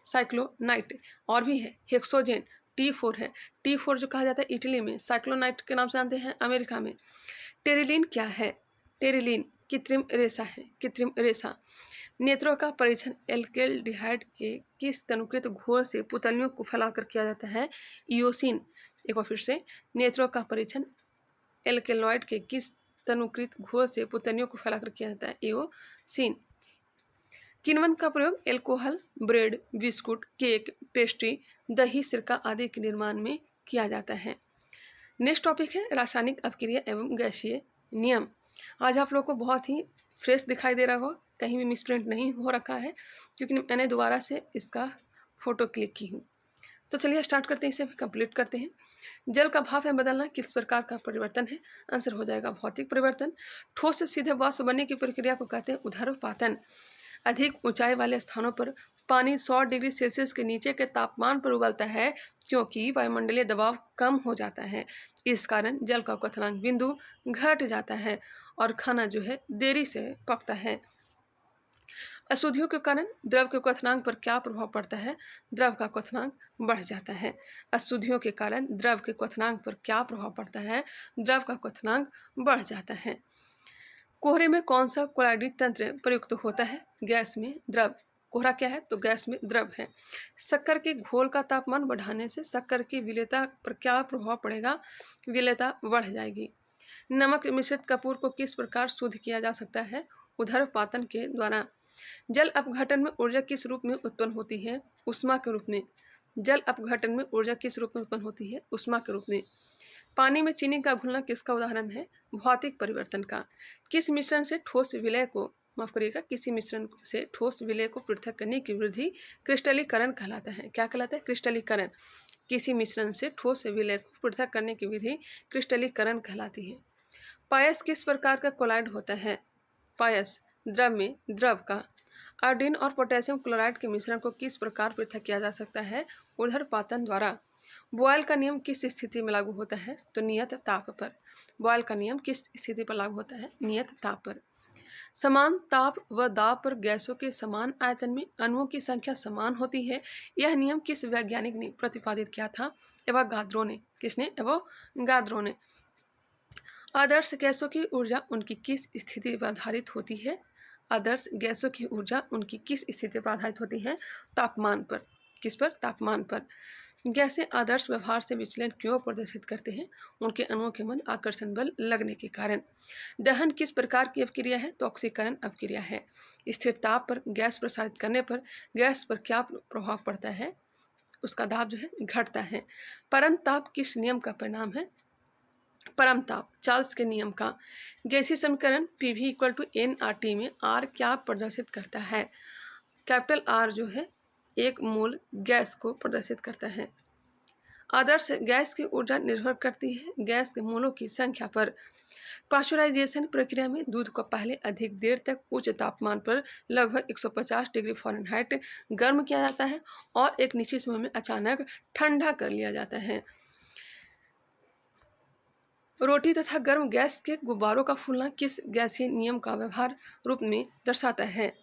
साइक्लोनाइट। और भी है हेक्सोजेन, T4 है। T4 जो कहा जाता है इटली में, साइक्लोनाइट के नाम से जानते हैं अमेरिका में। टेरिलीन क्या है? टेरिलीन कृत्रिम रेशा है, कृत्रिम रेशा। नेत्रों का परीक्षण एल्केल्डिहाइड के किस तनुकृत घोल से पुतलियों को फैलाकर किया जाता है? इयोसिन। एक बार फिर से, नेत्रों का परीक्षण एल्केलॉइड के किस तनुकृत घोल से पुतलियों को फैलाकर किया जाता है? इयोसिन। किण्वन का प्रयोग alcohol, bread, biscuit, cake, pastry, दही, सिरका आदि के निर्माण में किया जाता है। नेक्स्ट टॉपिक है रासायनिक अपक्रिया एवं गैसीय नियम। आज आप लोगों को बहुत ही फ्रेश दिखाई दे रहा हो, कहीं भी मिसप्रिंट नहीं हो रखा है, क्योंकि मैंने दोबारा से इसका फोटो क्लिक की हूँ। तो चलिए स्टार्ट करते हैं, इसे कंप्लीट करते हैं। जल का भाप में बदलना किस प्रकार का परिवर्तन है? आंसर हो जाएगा भौतिक परिवर्तन। ठोस से सीधे वाष्प बनने की प्रक्रिया को कहते हैं उदरपातन। अधिक ऊंचाई वाले स्थानों पर पानी 100 डिग्री सेल्सियस के नीचे के तापमान पर उबलता है, क्योंकि वायुमंडलीय दबाव कम हो जाता है। इस कारण जल का क्वथनांक बिंदु घट जाता है और खाना जो है देरी से पकता है। अशुद्धियों के कारण द्रव के क्वथनांक पर क्या प्रभाव पड़ता है? द्रव का क्वथनांक बढ़ जाता है। अशुद्धियों के कारण द्रव के क्वथनांक पर क्या प्रभाव पड़ता है? द्रव का क्वथनांक बढ़ जाता है। कोहरे में कौन सा कोलाइडी तंत्र प्रयुक्त होता है? गैस में द्रव। कोहरा क्या है? तो गैस में द्रव है। शक्कर के घोल का तापमान बढ़ाने से शक्कर की विलेयता पर क्या प्रभाव पड़ेगा? विलेयता बढ़ जाएगी। नमक मिश्रित कपूर को किस प्रकार शुद्ध किया जा सकता है? उदरपातन के द्वारा। जल अपघटन में ऊर्जा किस रूप में उत्पन्न होती है? ऊष्मा के रूप में। जल अपघटन में ऊर्जा किस रूप में उत्पन्न होती है? ऊष्मा के रूप में। पानी में चीनी का घुलना किसका उदाहरण है? भौतिक परिवर्तन का। किस मिश्रण से ठोस विलय को माफ करिएगा किसी मिश्रण से ठोस विलय को पृथक करने की वृद्धि क्रिस्टलीकरण कहलाता है। क्या कहलाता है? क्रिस्टलीकरण। किसी मिश्रण से ठोस विलय को पृथक करने की विधि क्रिस्टलीकरण कहलाती है। पायस किस प्रकार का कोलाइड होता है? पायस द्रव में द्रव का। आयोडीन और पोटेशियम क्लोराइड के मिश्रण को किस प्रकार पृथक किया जा सकता है? उदरपातन द्वारा। बॉयल का नियम किस स्थिति में लागू होता है? तो नियत ताप पर। बॉयल का नियम किस स्थिति पर लागू होता है? नियत ताप पर। समान ताप व दाब पर गैसों के समान आयतन में अणुओं की संख्या समान होती है। यह नियम किस वैज्ञानिक ने प्रतिपादित किया था? एवोगाद्रो ने। किसने? एवोगाद्रो ने। आदर्श गैसों की ऊर्जा उनकी किस स्थिति पर आधारित होती है? आदर्श गैसों की ऊर्जा उनकी किस स्थिति पर आधारित होती है? तापमान पर। किस पर? तापमान पर। गैसें आदर्श व्यवहार से विचलन क्यों प्रदर्शित करते हैं? उनके अणुओं के मध्य आकर्षण बल लगने के कारण। दहन किस प्रकार की अपक्रिया है? तो ऑक्सीकरण अपक्रिया है। स्थिर ताप पर गैस प्रसारित करने पर गैस पर क्या प्रभाव पड़ता है? उसका दाब जो है घटता है। परम ताप किस नियम का परिणाम है? परम ताप चार्ल्स के नियम का। गैसीय समीकरण PV = nRT में R क्या प्रदर्शित करता है? कैपिटल R जो है एक मोल गैस को प्रदर्शित करता है। आदर्श गैस की ऊर्जा निर्भर करती है गैस के मोलों की संख्या पर। पाश्चराइजेशन प्रक्रिया में दूध को पहले अधिक देर तक उच्च तापमान पर लगभग 150 डिग्री फ़ारेनहाइट गर्म किया जाता है और एक निश्चित समय में अचानक ठंडा कर लिया जाता है। रोटी तथा गर्म गैस के गुब्बारों का फूलना किस गैसीय नियम का व्यवहार रूप में दर्शाता है?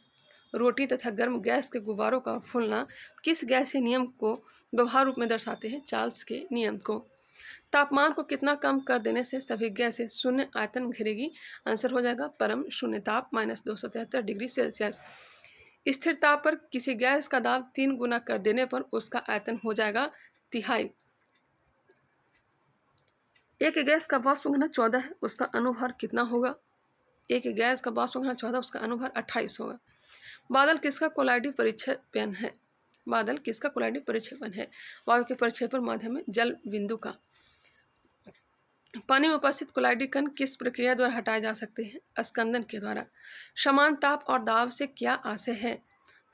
रोटी तथा गर्म गैस के गुब्बारों का फूलना किस गैसीय नियम को व्यवहार रूप में दर्शाते हैं? चार्ल्स के नियम को। तापमान को कितना कम कर देने से सभी गैसें शून्य आयतन घेरेगी? आंसर हो जाएगा परम शून्य ताप -273 डिग्री सेल्सियस। स्थिर ताप पर किसी गैस का दाब 3 गुना कर देने पर उसका आयतन हो जाएगा तिहाई। एक गैस का वाष्प घनत्व 14 है, उसका अणुभार कितना होगा? एक गैस का वाष्प घनत्व 14, उसका अणुभार 28 होगा। बादल किसका कोलाइडी परिक्षेपण है? बादल किसका कोलाइडी परिक्षेपण है? वायु के परिक्षेपण माध्यम में जल बिंदु का। पानी में उपस्थित कोलाइडी कण किस प्रक्रिया द्वारा हटाए जा सकते हैं? स्कंदन के द्वारा। समान ताप और दाब से क्या आशय है?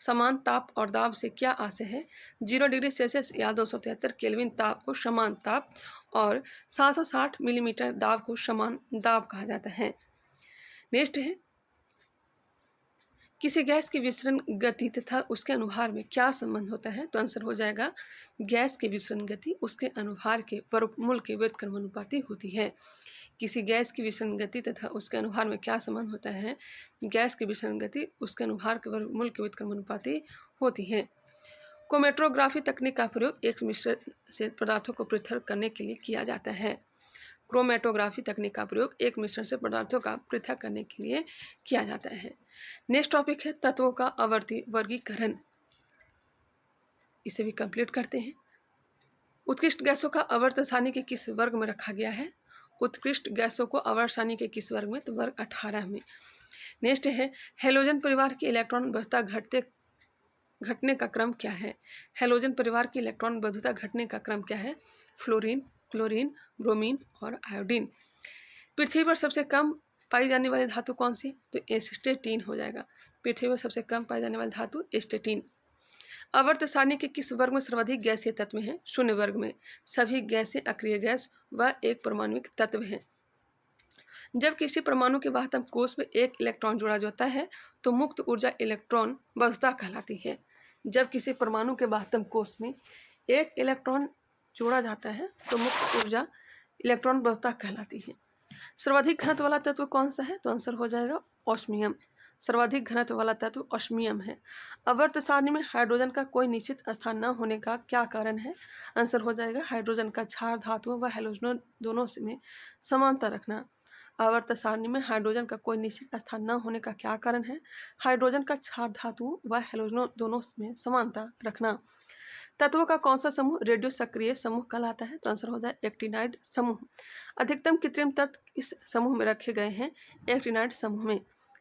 समान ताप और दाब से क्या आशय है? 0 डिग्री सेल्सियस या 273 केल्विन ताप को समान ताप और 760 मिलीमीटर दाब को समान दाब कहा जाता है। नेक्स्ट है, किसी गैस की विसरण गति तथा उसके अनुभार में क्या संबंध होता है? तो आंसर हो जाएगा गैस की विसरण गति उसके अनुभार के वर्गमूल के व्युत्क्रमानुपाती होती है। किसी गैस की विसरण गति तथा उसके अनुभार में क्या संबंध होता है? गैस की विसरण गति उसके अनुभार के वर्गमूल के व्युत्क्रमानुपाती होती है। क्रोमेटोग्राफी तकनीक का प्रयोग एक मिश्रण से पदार्थों को पृथक करने के लिए किया जाता है। क्रोमेटोग्राफी तकनीक का प्रयोग एक मिश्रण से पदार्थों का पृथक करने के लिए किया जाता है। नेक्स्ट टॉपिक है तत्वों का आवर्ती वर्गीकरण। इसे भी कंप्लीट करते हैं। उत्कृष्ट गैसों का आवर्त सारणी के किस वर्ग में रखा गया है? उत्कृष्ट गैसों को आवर्त सारणी के किस वर्ग में? तो वर्ग 18 में। नेक्स्ट है, हेलोजन परिवार की इलेक्ट्रॉन बद्धता घटने का क्रम क्या है? हेलोजन परिवार की इलेक्ट्रॉन बद्धता घटने का क्रम क्या है? फ्लोरीन, क्लोरीन, ब्रोमीन और आयोडीन। पृथ्वी पर सबसे कम पाई जाने वाली धातु कौन सी? तो एस्टेटीन हो जाएगा। पृथ्वी पर सबसे कम पाई जाने वाली धातु एस्टेटीन। आवर्त सारणी के किस वर्ग में सर्वाधिक गैसीय तत्व हैं? शून्य वर्ग में। सभी गैसें अक्रिय गैस व एक परमाणुविक तत्व हैं। जब किसी परमाणु के बाह्यतम कोष में एक इलेक्ट्रॉन जोड़ा जाता है तो मुक्त ऊर्जा इलेक्ट्रॉन बद्धता कहलाती है। जब किसी परमाणु के बाह्यतम कोष में एक इलेक्ट्रॉन जोड़ा जाता है तो मुक्त ऊर्जा इलेक्ट्रॉन बद्धता कहलाती है। सर्वाधिक घनत्व वाला तत्व कौन सा है? तो आंसर हो जाएगा ऑस्मियम। सर्वाधिक घनत्व वाला तत्व ऑस्मियम है। आवर्त सारणी में हाइड्रोजन का कोई निश्चित स्थान न होने का क्या कारण है? आंसर हो जाएगा हाइड्रोजन का क्षार धातुओं व हैलोजनों दोनों में समानता रखना। आवर्त सारणी में हाइड्रोजन का कोई निश्चित स्थान न होने का क्या कारण है? हाइड्रोजन का क्षार धातुओं व हैलोजनों दोनों में समानता रखना। तत्वों का कौन सा समूह रेडियो सक्रिय समूह कहलाता है? तो आंसर हो जाए एक्टिनाइड समूह। अधिकतम कृत्रिम तत्व किस समूह में रखे गए हैं? एक्टिनाइड समूह में।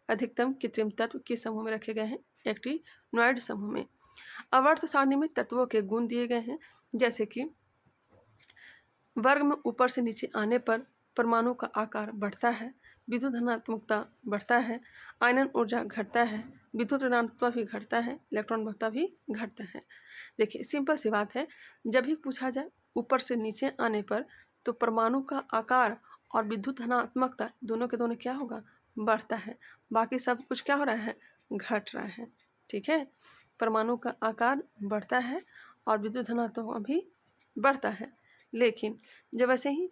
अधिकतम कृत्रिम तत्व किस समूह में रखे गए हैं? एक्टिनॉइड समूह में। आवर्त सारणी में तत्वों के गुण दिए गए हैं, जैसे कि वर्ग में ऊपर से नीचे आने पर परमाणु का आकार बढ़ता है, विद्युत धनात्मकता बढ़ता है, आयनन ऊर्जा घटता है, विद्युत ऋणात्मकता भी घटता है, इलेक्ट्रॉन बद्धता भी घटता है। देखिए सिंपल सी बात है, जब भी पूछा जाए ऊपर से नीचे आने पर तो परमाणु का आकार और विद्युत धनात्मकता दोनों के दोनों क्या होगा? बढ़ता है। बाकी सब कुछ क्या हो रहा है? घट रहा है। ठीक है, परमाणु का आकार बढ़ता है और विद्युत धनात्मकता भी बढ़ता है। लेकिन जब ऐसे ही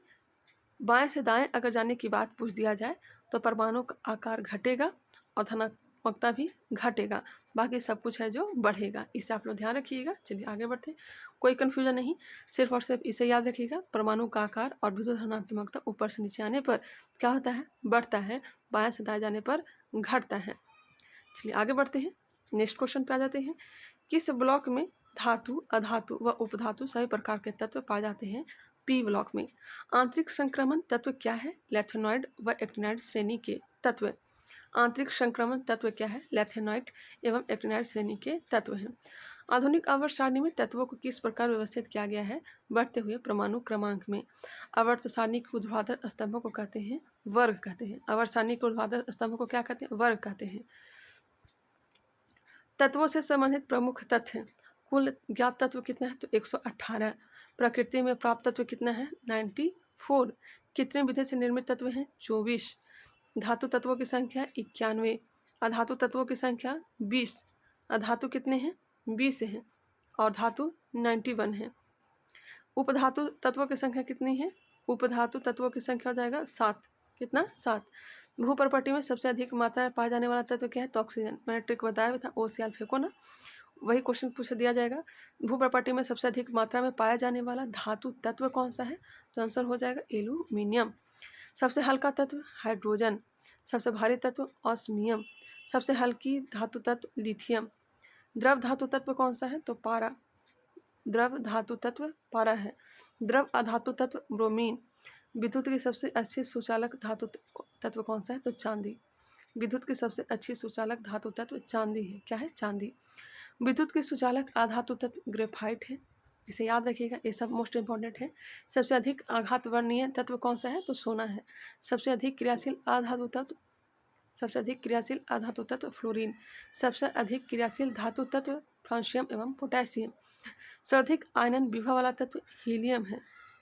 बाएं से दाएं अगर जाने की बात पूछ दिया जाए तो परमाणु का आकार घटेगा और धनात्मकता भी घटेगा, बाकी सब कुछ है जो बढ़ेगा। इसे आप लोग ध्यान रखिएगा। चलिए आगे बढ़ते हैं, कोई कन्फ्यूजन नहीं, सिर्फ और सिर्फ इसे याद रखिएगा। परमाणु का आकार और विद्युत धनात्मकता ऊपर से नीचे आने पर क्या होता है? बढ़ता है, बाएं से दाएं जाने पर घटता है। चलिए आगे बढ़ते हैं, नेक्स्ट क्वेश्चन पे आ जाते हैं। किस ब्लॉक में धातु, अधातु व उपधातु सभी प्रकार के तत्व पाए जाते हैं? पी ब्लॉक में। आंतरिक संक्रमण तत्व क्या है? लैथेनॉइड व एक्टिनाइड श्रेणी के तत्व। आंतरिक संक्रमण तत्व क्या है? लैथेनॉइड एवं एक्टिनाइड श्रेणी के तत्व हैं। आधुनिक आवर्त सारणी में तत्वों को किस प्रकार व्यवस्थित किया गया है? बढ़ते हुए परमाणु क्रमांक में। आवर्त सारणी के ऊर्ध्वाधर स्तंभों को कहते हैं वर्ग कहते हैं। आवर्त सारणी के ऊर्ध्वाधर स्तंभों को क्या कहते हैं? वर्ग कहते हैं। तत्वों से संबंधित प्रमुख तथ्य। कुल ज्ञात तत्व कितना है? तो 118। प्रकृति में प्राप्त तत्व कितना है? 94। कृत्रिम विधि से निर्मित तत्व हैं 24। धातु तत्वों की संख्या 91। अधातु तत्वों की संख्या 20। अधातु कितने हैं? 20 हैं और धातु 91 है। उपधातु तत्वों की संख्या कितनी है? उपधातु तत्वों की संख्या हो जाएगा 7। कितना? 7। भूपर्पटी में सबसे अधिक मात्रा में पाया जाने वाला तत्व क्या है? तो ऑक्सीजन। मैंने ट्रिक बताया था, OCl फेंको ना, वही क्वेश्चन पूछ दिया जाएगा। भूपर्पटी में सबसे अधिक मात्रा में पाया जाने वाला धातु तत्व कौन सा है? तो आंसर हो जाएगा एल्यूमिनियम। सबसे हल्का तत्व हाइड्रोजन। सबसे भारी तत्व ऑस्मियम। सबसे हल्की धातु तत्व लिथियम। द्रव धातु तत्व कौन सा है? तो पारा। द्रव धातु तत्व पारा है। द्रव अधातु तत्व ब्रोमीन। विद्युत की सबसे अच्छी सुचालक धातु तत्व कौन सा है? तो चांदी। विद्युत की सबसे अच्छी सुचालक धातु तत्व चांदी है। क्या है? चांदी। विद्युत के सुचालक आधातु तत्व ग्रेफाइट है, इसे याद रखिएगा, ये सब मोस्ट इंपॉर्टेंट है। सबसे अधिक आघात वर्णीय तत्व कौन सा है, तो सोना है। सबसे अधिक क्रियाशील आधातु तत्व फ्लोरीन। सबसे अधिक क्रियाशील धातु तत्व फ्रांसियम एवं पोटेशियम। सर्वाधिक आयनन विभव वाला तत्व हीलियम है।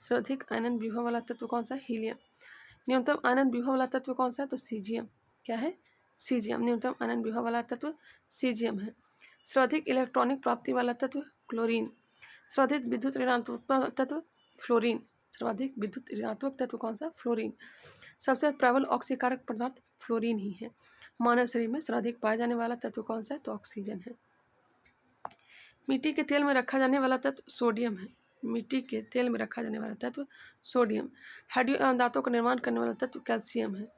सर्वाधिक आयनन विभव वाला तत्व कौन सा, हीलियम। न्यूनतम आयनन विभव वाला तत्व कौन सा है, तो सीजियम। क्या है, सीजियम। न्यूनतम आयनन विभव वाला तत्व सीजियम है। सर्वाधिक इलेक्ट्रॉनिक प्राप्ति वाला तत्व क्लोरीन। सर्वाधिक विद्युत ऋणात्मक तत्व फ्लोरीन। सर्वाधिक विद्युत ऋणात्मक तत्व कौन सा, फ्लोरीन। सबसे प्रबल ऑक्सीकारक पदार्थ फ्लोरीन ही है। मानव शरीर में सर्वाधिक पाया जाने वाला तत्व कौन सा है, तो ऑक्सीजन है। मिट्टी के तेल में रखा जाने वाला तत्व सोडियम है। मिट्टी के तेल में रखा जाने वाला तत्व सोडियम। हड्डियों एवं दांतों का निर्माण करने वाला तत्व कैल्शियम है।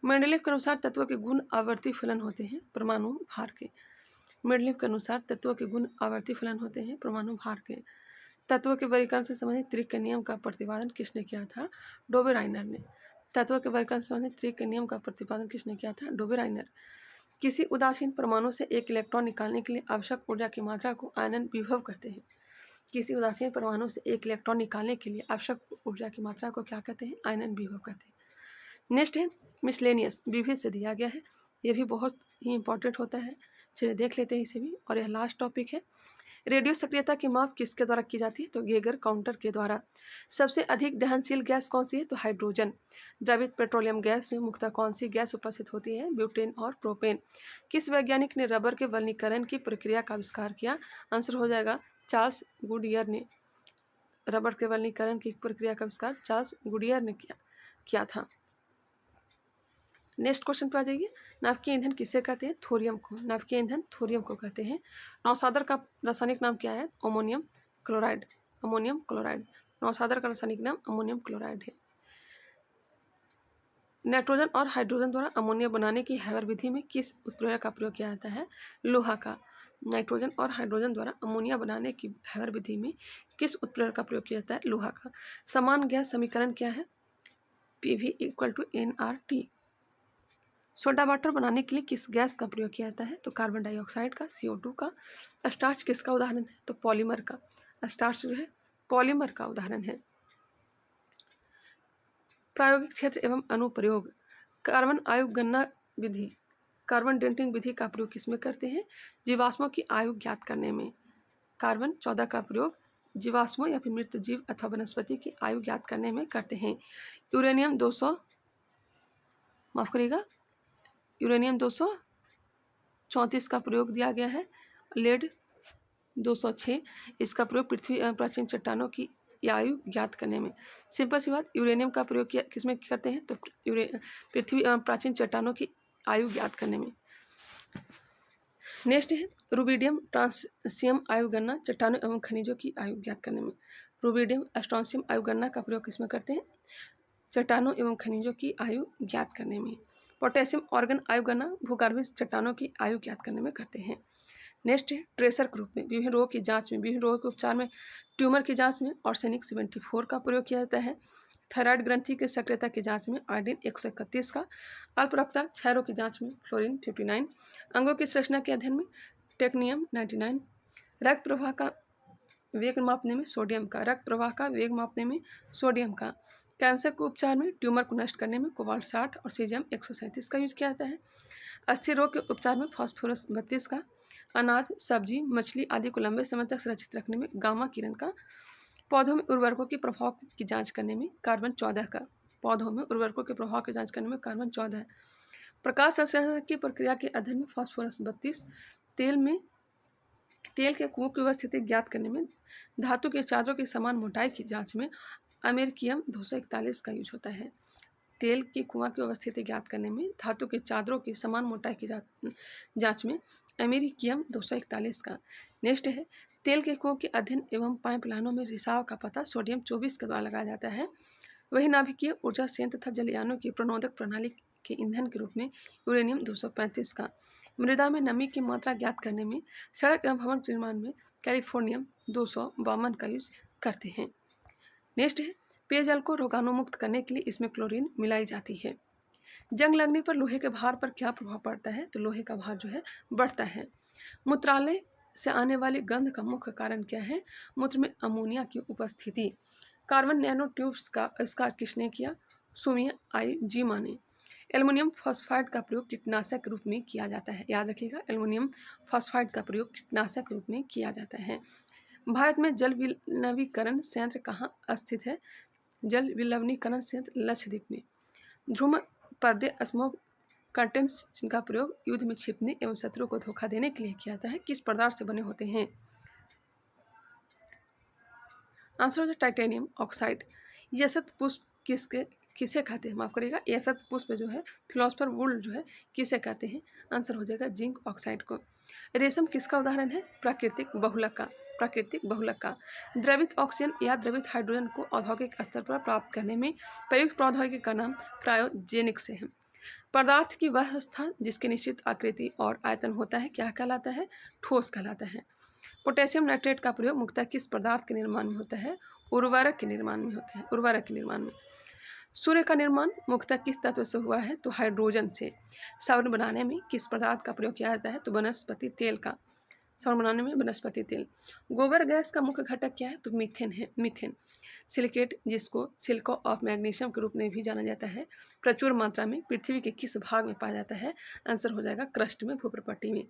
मेंडलीव के अनुसार तत्वों के गुण आवर्ती फलन होते हैं परमाणु भार के। मेंडलीव के अनुसार तत्वों के गुण आवर्ती फलन होते हैं परमाणु भार के। तत्वों के वर्गीकरण से संबंधित त्रिक के नियम का प्रतिपादन किसने किया था, डोबेराइनर ने। तत्वों के वर्गीकरण से संबंधित त्रिक के नियम का प्रतिपादन किसने किया था, डोबेराइनर। किसी उदासीन परमाणु से एक इलेक्ट्रॉन निकालने के लिए आवश्यक ऊर्जा की मात्रा को आयनन विभव कहते हैं। किसी उदासीन परमाणु से एक इलेक्ट्रॉन निकालने के लिए आवश्यक ऊर्जा की मात्रा को क्या कहते हैं, आयनन विभव कहते हैं। नेक्स्ट है मिसलेनियस, विविध से दिया गया है, ये भी बहुत ही इंपॉर्टेंट होता है, चलिए देख लेते हैं इसे भी। और यह लास्ट टॉपिक है। रेडियो सक्रियता की माप किसके द्वारा की जाती है, तो गेगर काउंटर के द्वारा। सबसे अधिक दहनशील गैस कौन सी है, तो हाइड्रोजन। द्रवित पेट्रोलियम गैस में मुख्यतः कौन सी गैस उपस्थित होती है, ब्यूटेन और प्रोपेन। किस वैज्ञानिक ने रबर के वल्नीकरण की प्रक्रिया का आविष्कार किया, आंसर हो जाएगा चार्ल्स गुडियर ने। रबर के वल्नीकरण की प्रक्रिया का आविष्कार चार्ल्स गुडियर ने किया था। नेक्स्ट क्वेश्चन पर आ जाइए। नाभिकीय ईंधन किसे कहते हैं, थोरियम को। नाभिकीय ईंधन थोरियम को कहते हैं। नौसादर का रासायनिक नाम क्या है, अमोनियम क्लोराइड। अमोनियम क्लोराइड, नौसादर का रासायनिक नाम अमोनियम क्लोराइड है। नाइट्रोजन और हाइड्रोजन द्वारा अमोनिया बनाने की हैवर विधि में किस उत्प्रेरक का प्रयोग किया जाता है, लोहा का। नाइट्रोजन और हाइड्रोजन द्वारा अमोनिया बनाने की हैवर विधि में किस उत्प्रेरक का प्रयोग किया जाता है, लोहा का। समान गैस समीकरण क्या है, PV = nRT। सोडा वाटर बनाने के लिए किस गैस का प्रयोग किया जाता है, तो कार्बन डाइऑक्साइड का, CO2 का। स्टार्च किसका उदाहरण है, तो पॉलीमर का। स्टार्च जो है पॉलीमर का उदाहरण है। प्रायोगिक क्षेत्र एवं अनुप्रयोग। कार्बन आयु गणना विधि, कार्बन डेटिंग विधि का प्रयोग किसमें करते हैं, जीवाश्मों की आयु ज्ञात करने में। कार्बन 14 का प्रयोग जीवाश्मों या फिर मृत जीव अथवा वनस्पति की आयु ज्ञात करने में करते हैं। यूरेनियम 234 का प्रयोग दिया गया है। लेड 206, इसका प्रयोग पृथ्वी प्राचीन चट्टानों की आयु ज्ञात करने में। सिंपल सी बात, यूरेनियम का प्रयोग किसमें करते हैं, तो पृथ्वी प्राचीन चट्टानों की आयु ज्ञात करने में। नेक्स्ट है रुबिडियम स्ट्रांसियम आयु गणना चट्टानों एवं खनिजों की आयु ज्ञात करने में। रुबिडियम स्ट्रांसियम आयु गणना का प्रयोग किसमें करते हैं, चट्टानों एवं खनिजों की आयु ज्ञात करने में। पोटेशियम ऑर्गन आयु गणना भूगर्भीय चट्टानों की आयु ज्ञात करने में करते हैं। नेक्स्ट है ट्रेसर के रूप में विभिन्न रोगों की जांच में, विभिन्न रोगों के उपचार में, ट्यूमर की जांच में आर्सेनिक 74 का प्रयोग किया जाता है। थायराइड ग्रंथि की सक्रियता की जांच में आयोडीन 131 का। अल्प रक्तचाप क्षयरोग की जांच में फ्लोरीन 59। अंगों की संरचना के अध्ययन में टेक्नियम 99। रक्त प्रवाह का वेग मापने में सोडियम का। रक्त प्रवाह का वेग मापने में सोडियम का। कैंसर के उपचार में ट्यूमर को नष्ट करने में कोबाल्ट 60 और सीजियम 137 का यूज किया जाता है। अस्थिर रोग के उपचार में फास्फोरस 32 का। अनाज, सब्जी, मछली आदि को लंबे समय तक सुरक्षित रखने में गामा किरण का। पौधों में उर्वरकों के प्रभाव की जांच करने में कार्बन 14 का। पौधों में उर्वरकों के प्रभाव की जांच करने में कार्बन 14। प्रकाश संश्लेषण की प्रक्रिया के अध्ययन में फास्फोरस 32। तेल के कुओं की उपस्थिति ज्ञात करने में, धातु के चादरों की समान मोटाई की जांच में अमेरिकियम 241 का यूज होता है। तेल की कुआं की अवस्थिति ज्ञात करने में, धातु के चादरों की समान मोटाई की जांच में अमेरिकियम 241 का। नेक्स्ट है तेल के कुओं के अध्ययन एवं पाइपलाइनों में रिसाव का पता सोडियम 24 के द्वारा लगाया जाता है। वही नाभिकीय ऊर्जा संयंत्र तथा जलयानों की प्रणोदक प्रणाली के ईंधन के रूप में यूरेनियम 235 का। मृदा में नमी की मात्रा ज्ञात करने में, सड़क एवं भवन निर्माण में कैलिफोर्नियम 252 का यूज करते हैं। नेक्स्ट है पेयजल को रोगाणुमुक्त करने के लिए इसमें क्लोरीन मिलाई जाती है। जंग लगने पर लोहे के भार पर क्या प्रभाव पड़ता है, तो लोहे का भार जो है बढ़ता है। मूत्रालय से आने वाली गंध का मुख्य कारण क्या है? मूत्र में अमोनिया की उपस्थिति। कार्बन नैनो ट्यूब्स का आविष्कार किसने किया? सुमिया आई जीमा ने। एल्युमिनियम फॉस्फाइड का प्रयोग कीटनाशक के रूप में किया जाता है। याद रखिएगा, एल्युमिनियम फॉस्फाइड का प्रयोग कीटनाशक के रूप में किया जाता है। भारत में जल विलवनीकरण संयंत्र कहाँ स्थित है? जल विलवनीकरण संयंत्र लक्षद्वीप में। ध्रुव पर्दे स्मोक कर्टेन्स जिनका प्रयोग युद्ध में छिपने एवं शत्रु को धोखा देने के लिए किया जाता है, किस पदार्थ से बने होते हैं? आंसर हो जाए टाइटेनियम ऑक्साइड। यशत पुष्प किसे कहते हैं? माफ करिएगा, यशत पुष्प जो है, फिलोसफर वुड जो है, किसे कहते हैं? आंसर हो जाएगा जिंक ऑक्साइड को। रेशम किसका उदाहरण है? प्राकृतिक बहुलक का। प्राकृतिक बहुलक का। द्रवित ऑक्सीजन या द्रवित हाइड्रोजन को औद्योगिक स्तर पर प्राप्त करने में प्रयुक्त प्रौद्योगिकी का नाम क्रायोजेनिक से है। पदार्थ की वह अवस्था जिसकी निश्चित आकृति और आयतन होता है क्या कहलाता है? ठोस कहलाता है। पोटेशियम नाइट्रेट का प्रयोग मुख्यतः किस पदार्थ के निर्माण में होता है? उर्वरक के निर्माण में होता है। उर्वरक के निर्माण में। सूर्य का निर्माण मुख्यतः किस तत्व से हुआ है? तो हाइड्रोजन से। साबुन बनाने में किस पदार्थ का प्रयोग किया जाता है? तो वनस्पति तेल का। साबुन बनाने में वनस्पति तेल। गोबर गैस का मुख्य घटक क्या है? तो मीथेन है। मीथेन। सिलिकेट, जिसको सिल्को ऑफ मैग्नीशियम के रूप में भी जाना जाता है, प्रचुर मात्रा में पृथ्वी के किस भाग में पाया जाता है? आंसर हो जाएगा क्रस्ट में, भूप्रपट्टी में।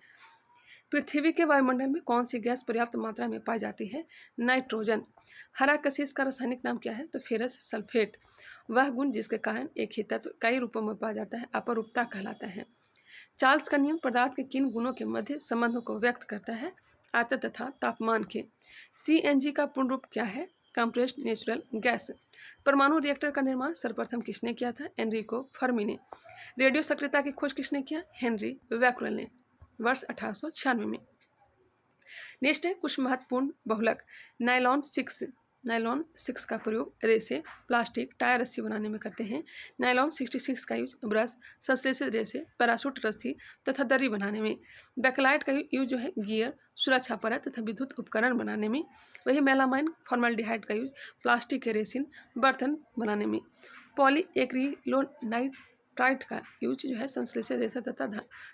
पृथ्वी के वायुमंडल में कौन सी गैस पर्याप्त मात्रा में पाई जाती है? नाइट्रोजन। हरा कशिश का रासायनिक नाम क्या है? तो फेरस सल्फेट। वह गुण जिसके कारण एक ही तत्व कई रूपों में पाया जाता है अपरूपता कहलाता है। चार्ल्स का नियम पदार्थ के किन गुणों के मध्य संबंधों को व्यक्त करता है? आयतन तथा तापमान के। CNG का पूर्ण रूप क्या है? Compressed natural gas. परमाणु रिएक्टर का निर्माण सर्वप्रथम किसने किया था? एनरिको फर्मी ने। रेडियो सक्रियता की खोज किसने किया? हेनरी बैक्यूरेल ने, वर्ष 1896 में। नेक्स्ट है कुछ महत्वपूर्ण बहुलक। नायलॉन 6 का प्रयोग रेसे, प्लास्टिक, टायर, रस्सी बनाने में करते हैं। नायलॉन 66 का यूज ब्रश, संश्लेषित रेसे, पैराशूट रस्सी तथा दरी बनाने में। बैकलाइट का यूज जो है गियर, सुरक्षा परत तथा विद्युत उपकरण बनाने में। वही मेलामाइन फॉर्मल्डिहाइड का यूज प्लास्टिक के रेसिन, बर्तन बनाने में। पॉलीएक्रिलोनाइट्राइड का यूज जो है संश्लेषित रेसा तथा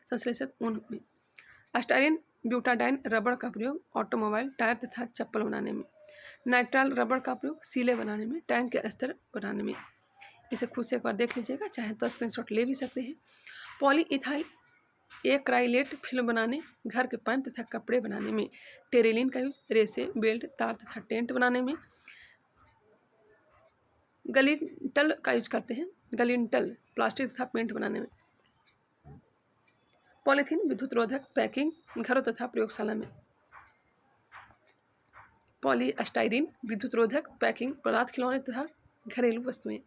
संश्लेषित ऊन में। अस्टायरिन ब्यूटाडाइन रबड़ का प्रयोग ऑटोमोबाइल, टायर तथा चप्पल बनाने में। नाइट्राइल रबड़ का प्रयोग सीले बनाने में, टैंक के अस्तर बनाने में। इसे खुद से एक बार देख लीजिएगा, चाहे तो स्क्रीनशॉट ले भी सकते हैं। पॉलीइथाइल एक्राइलेट फिल्म बनाने, घर के पाइप तथा कपड़े बनाने में। टेरेलिन का यूज रेसे, बेल्ट, तार तथा टेंट बनाने में। गलिंटल का यूज करते हैं, गलिंटल प्लास्टिक तथा पेंट बनाने में। पॉलीथीन विद्युत रोधक पैकिंग, घरों तथा प्रयोगशाला में। पॉलीस्टाइरीन विद्युत रोधक पैकिंग, पदार्थ, खिलौने तथा घरेलू वस्तुएं।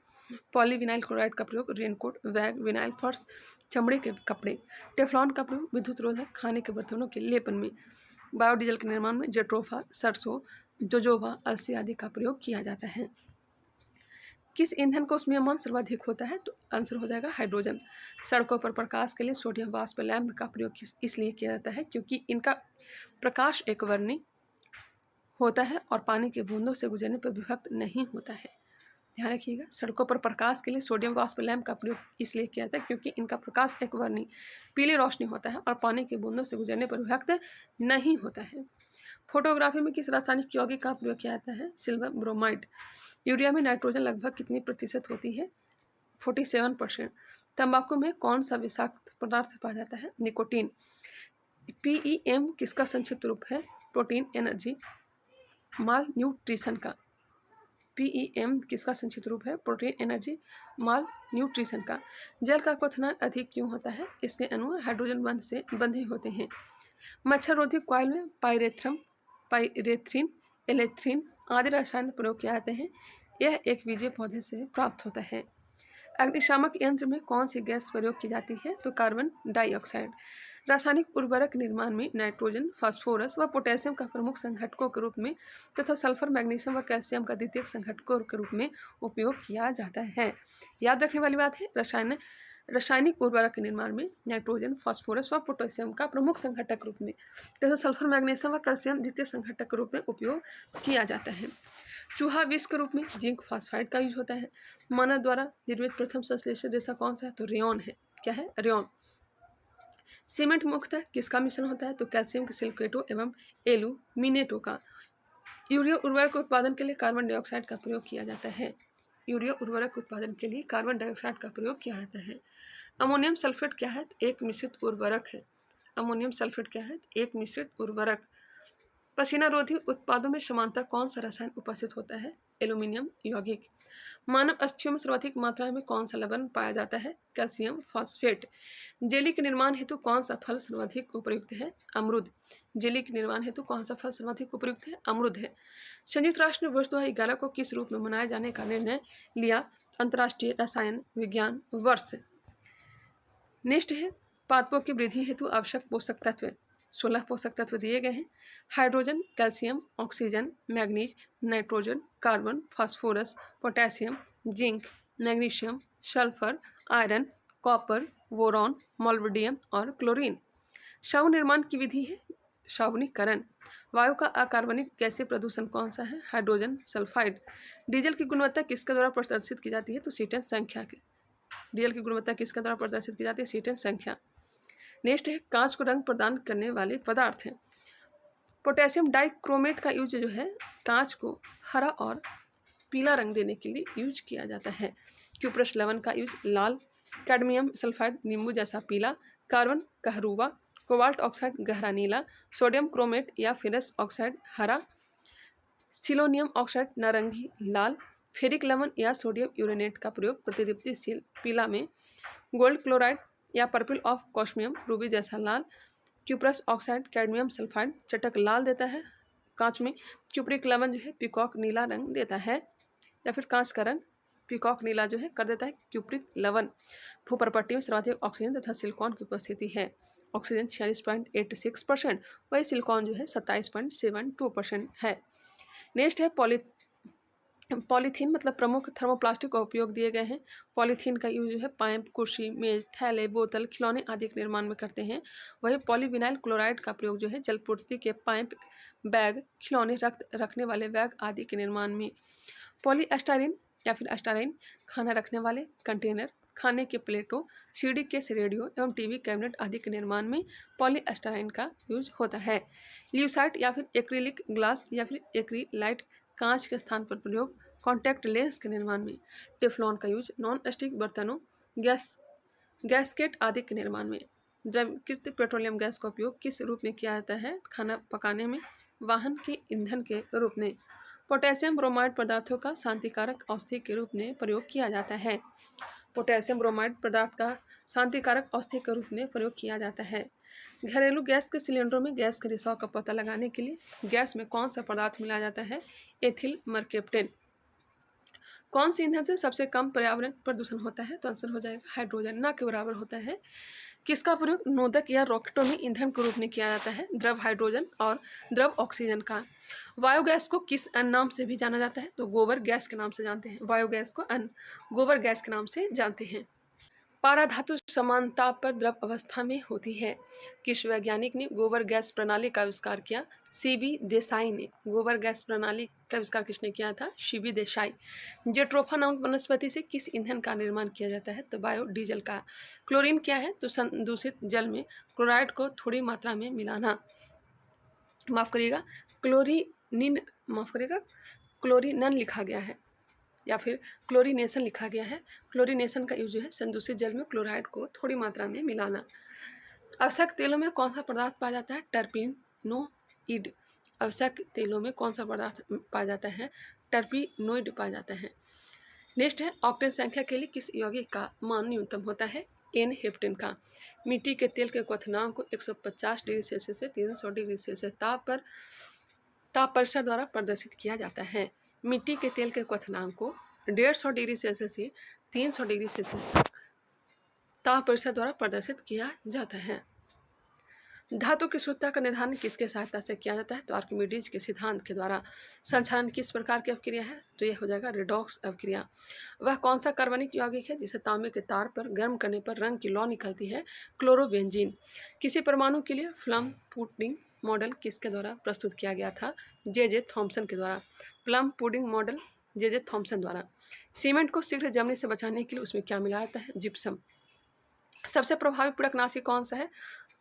पॉलीविनाइल क्लोराइड का प्रयोग रेनकोट, बैग, विनाइल फर्श, चमड़े के कपड़े। टेफ्लॉन का प्रयोग विद्युत रोधक खाने के बर्तनों के लेपन में। बायोडीजल के निर्माण में जेट्रोफा, सरसों, जोजोबा, अलसी आदि का प्रयोग किया जाता है। किस ईंधन का उसमें सर्वाधिक होता है? तो आंसर हो जाएगा हाइड्रोजन। सड़कों पर प्रकाश के लिए सोडियम वाष्प लैंप का प्रयोग इसलिए किया जाता है क्योंकि इनका प्रकाश एक वर्णी होता है और पानी के बूंदों से गुजरने पर विभक्त नहीं होता है। ध्यान रखिएगा, सड़कों पर प्रकाश के लिए सोडियम वाष्प लैंप का प्रयोग इसलिए किया जाता है क्योंकि इनका प्रकाश एक वर्णी पीली रोशनी होता है और पानी के बूंदों से गुजरने पर विभक्त नहीं होता है। फोटोग्राफी में किस रासायनिक यौगिक का प्रयोग किया जाता है? Silver bromide. यूरिया में नाइट्रोजन लगभग कितनी प्रतिशत होती है? 47%। तंबाकू में कौन सा विषाक्त पदार्थ पाया जाता है? निकोटीन। PEM किसका संक्षिप्त रूप है? प्रोटीन एनर्जी माल न्यूट्रिशन का। PEM किसका संक्षिप्त रूप है? प्रोटीन एनर्जी माल न्यूट्रिशन का। जल का क्वथनांक अधिक क्यों होता है? इसके अणु हाइड्रोजन बंध से बंधे होते हैं। मच्छर रोधी कॉइल में पाइरेथ्रिन, एलेथ्रिन आदि रसायन प्रयोग किए जाते हैं। यह एक बीजीय पौधे से प्राप्त होता है। अग्निशामक यंत्र में कौन सी गैस प्रयोग की जाती है? तो कार्बन डाइऑक्साइड। रासायनिक उर्वरक निर्माण में नाइट्रोजन, फास्फोरस व पोटेशियम का प्रमुख संघटकों के रूप में तथा सल्फर, मैग्नीशियम व कैल्शियम का द्वितीयक संघटकों के रूप में उपयोग किया जाता है। याद रखने वाली बात है, रासायनिक उर्वरक के निर्माण में नाइट्रोजन, फास्फोरस व पोटेशियम का प्रमुख संघटक रूप में तथा सल्फर, मैग्नीशियम व कैल्शियम द्वितीय संघटक के रूप में उपयोग किया जाता है। चूहा विष के रूप में जिंक फॉस्फाइड का यूज होता है। मानव द्वारा निर्मित प्रथम संश्लेषित रेशा कौन सा है? तो रेयॉन है। क्या है? रेयॉन। सीमेंट मुख्यतः किसका मिश्रण होता है? तो कैल्शियम के सिलिकेटों एवं एल्यूमिनेटों का। यूरिया उर्वरक के उत्पादन के लिए कार्बन डाइऑक्साइड का प्रयोग किया जाता है। यूरिया उर्वरक के उत्पादन के लिए कार्बन डाइऑक्साइड का प्रयोग किया जाता है। अमोनियम सल्फेट क्या है? एक मिश्रित उर्वरक है। अमोनियम सल्फेट क्या है? एक मिश्रित उर्वरक। पसीना रोधी उत्पादों में समानता कौन सा रसायन उपस्थित होता है? एल्यूमिनियम यौगिक। मानव अस्थियों में सर्वाधिक मात्रा में कौन सा लवण पाया जाता है? Calcium phosphate. जेली के निर्माण हेतु कौन सा फल सर्वाधिक उपयुक्त है? अमरूद। जेली के निर्माण हेतु कौन सा फल सर्वाधिक उपयुक्त है? अमरूद है। संयुक्त राष्ट्र ने वर्ष 2011 को किस रूप में मनाए जाने का निर्णय लिया? अंतर्राष्ट्रीय रसायन विज्ञान वर्ष। नेक्स्ट है पादपों की वृद्धि हेतु आवश्यक पोषक तत्व। 16 पोषक तत्व दिए गए हैं। Hydrogen, calcium, oxygen, manganese, nitrogen, carbon, phosphorus, potassium, zinc, magnesium, sulphur, iron, copper, boron, molybdenum और क्लोरीन। शव निर्माण की विधि है शवनीकरण। वायु का अकार्बनिक गैसीय प्रदूषण कौन सा है? Hydrogen sulphide. डीजल की गुणवत्ता किसके द्वारा प्रदर्शित की जाती है? तो सीटन संख्या के। डीजल की गुणवत्ता किसके द्वारा प्रदर्शित की जाती है? सीटन संख्या। नेक्स्ट है कांच को रंग प्रदान करने वाले पदार्थ हैं। पोटेशियम डाइक्रोमेट का यूज जो है कांच को हरा और पीला रंग देने के लिए यूज किया जाता है। क्यूप्रस लवण का यूज लाल, कैडमियम सल्फाइड नींबू जैसा पीला, कार्बन कहरुआ, कोबाल्ट ऑक्साइड गहरा नीला, सोडियम क्रोमेट या फेरस ऑक्साइड हरा, सिलोनियम ऑक्साइड नारंगी लाल, फेरिक लवण या सोडियम यूरेनेट का प्रयोग प्रतिदीप्तिशील पीला में, गोल्ड क्लोराइड या पर्पल ऑफ कॉस्मियम रूबी जैसा लाल, क्यूप्रस ऑक्साइड कैडमियम सल्फाइड चटक लाल देता है कांच में, क्यूप्रिक लवण जो है पिकॉक नीला रंग देता है या फिर कांच का रंग पिकॉक नीला जो है कर देता है क्यूप्रिक लवण। भूपर्पट्टी में सर्वाधिक ऑक्सीजन तथा सिलिकॉन की उपस्थिति है। ऑक्सीजन 46.86%, वही सिलिकॉन जो है 27.72% है। नेक्स्ट है पॉलीथीन मतलब प्रमुख थर्मोप्लास्टिक का उपयोग दिए गए हैं। पॉलीथीन का यूज जो है पाइप, कुर्सी, मेज, थैले, बोतल, खिलौने आदि के निर्माण में करते हैं। वही पॉलीविनाइल क्लोराइड का प्रयोग जो है जलपूर्ति के पाइप, बैग, खिलौने रखने वाले बैग आदि के निर्माण में। पॉलीएस्टाइरिन या फिर एस्टाइरिन खाना रखने वाले कंटेनर, खाने के प्लेटों, सीडी केस, रेडियो एवं टीवी कैबिनेट आदि के निर्माण में पॉलीएस्टाइरिन का यूज होता है। ल्यूसाइट या फिर एक्रिलिक ग्लास या फिर एक्रिलाइट कांच के स्थान पर प्रयोग कॉन्टैक्ट लेंस के निर्माण में। टेफ्लॉन का यूज नॉन स्टिक बर्तनों, गैसकेट आदि के निर्माण में। द्रवीकृत पेट्रोलियम गैस का उपयोग किस रूप में किया जाता है? खाना पकाने में, वाहन के ईंधन के रूप में। पोटेशियम ब्रोमाइड पदार्थों का शांतिकारक औषधि के रूप में प्रयोग किया जाता है। पोटेशियम ब्रोमाइड पदार्थ का शांतिकारक औषधि के रूप में प्रयोग किया जाता है। घरेलू गैस के सिलेंडरों में गैस के रिसाव का पता लगाने के लिए गैस में कौन सा पदार्थ मिलाया जाता है? एथिल मर्केप्टेन। कौन से ईंधन से सबसे कम पर्यावरण प्रदूषण होता है? तो आंसर हो जाएगा हाइड्रोजन, ना के बराबर होता है। किसका प्रयोग नोदक या रॉकेटों में ईंधन के रूप में किया जाता है? द्रव हाइड्रोजन और द्रव ऑक्सीजन का। बायोगैस को किस अन्य नाम से भी जाना जाता है? तो गोबर गैस के नाम से जानते हैं। बायोगैस को गोबर गैस के नाम से जानते हैं। पाराधातु समान ताप पर द्रव अवस्था में होती है। किस वैज्ञानिक ने गोबर गैस प्रणाली का आविष्कार किया? सीबी देसाई ने। गोबर गैस प्रणाली का आविष्कार किसने किया था? सीबी देसाई। जेट्रोफा नामक वनस्पति से किस ईंधन का निर्माण किया जाता है? तो बायोडीजल का। क्लोरीन क्या है? तो दूषित जल में क्लोराइड को थोड़ी मात्रा में मिलाना। माफ करिएगा, क्लोरीनन लिखा गया है या फिर क्लोरीनेशन लिखा गया है। क्लोरीनेशन का यूज जो है संदूषित जल में क्लोराइड को थोड़ी मात्रा में मिलाना। आवश्यक तेलों में कौन सा पदार्थ पाया जाता है? टर्पीनोइड। आवश्यक तेलों में कौन सा पदार्थ पाया जाता है? टर्पीनोइड पाया जाता है। नेक्स्ट है ऑक्टेन संख्या के लिए किस यौगिक का मान न्यूनतम होता है? एन हेप्टेन का। मिट्टी के तेल के क्वथनांक को 150 डिग्री सेल्सियस से 300 डिग्री सेल्सियस ताप परिसर द्वारा प्रदर्शित किया जाता है। मिट्टी के तेल के क्वथनांक को 150 डिग्री सेल्सियस से 300 डिग्री सेल्सियस तक ताप परिसर द्वारा प्रदर्शित किया जाता है। धातु की शुद्धता का निर्धारण किसके सहायता से किया जाता है? तो आर्किमिडीज के सिद्धांत के द्वारा। संचालन किस प्रकार की अपक्रिया है? तो यह हो जाएगा रेडॉक्स अपक्रिया। वह कौन सा कार्बनिक यौगिक है जिसे तांबे के तार पर गर्म करने पर रंग की लौ निकलती है? क्लोरोबेंजीन। किसी परमाणु के लिए प्लम पुडिंग मॉडल किसके द्वारा प्रस्तुत किया गया था? जे थॉम्सन के द्वारा। Plum pudding model J Thomson द्वारा। सीमेंट को शीघ्र जमने से बचाने के लिए उसमें क्या मिलाया जाता है? जिप्सम। सबसे प्रभावी पूरकनाशी कौन सा है?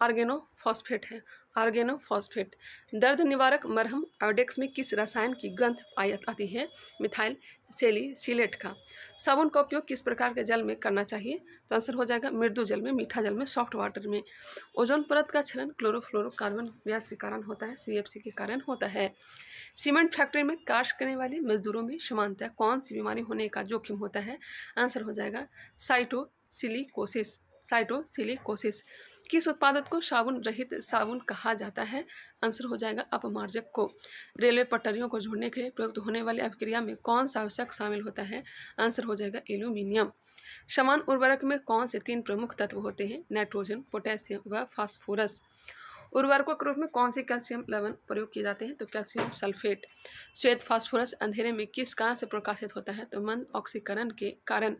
आर्गेनोफॉस्फेट है, आर्गेनोफॉस्फेट। दर्द निवारक मरहम आयोडेक्स में किस रसायन की गंध पाई आती है? मिथाइल सैलिसिलेट का। साबुन का उपयोग किस प्रकार के जल में करना चाहिए? तो आंसर हो जाएगा मृदु जल में, मीठा जल में, सॉफ्ट वाटर में। ओजोन परत का क्षरण क्लोरोफ्लोरोकार्बन गैस के कारण होता है, CFC के कारण होता है। सीमेंट फैक्ट्री में कार्य करने वाले मजदूरों में सामान्यतः कौन सी बीमारी होने का जोखिम होता है? आंसर हो जाएगा साइटोसिलिकोसिस, साइटोसिलिकोसिस। किस उत्पादक को साबुन रहित साबुन कहा जाता है? आंसर हो जाएगा अपमार्जक को। रेलवे पटरियों को जोड़ने के लिए प्रयुक्त होने वाली अभिक्रिया में कौन सा आवश्यक शामिल होता है? आंसर हो जाएगा एल्यूमिनियम। समान उर्वरक में कौन से 3 प्रमुख तत्व होते हैं? नाइट्रोजन, पोटेशियम व फास्फोरस। उर्वरकों के रूप में कौन से कैल्शियम लवण प्रयोग किए जाते हैं? तो कैल्शियम सल्फेट। श्वेत फास्फोरस अंधेरे में किस कारण से प्रकाशित होता है? तो मंद ऑक्सीकरण के कारण।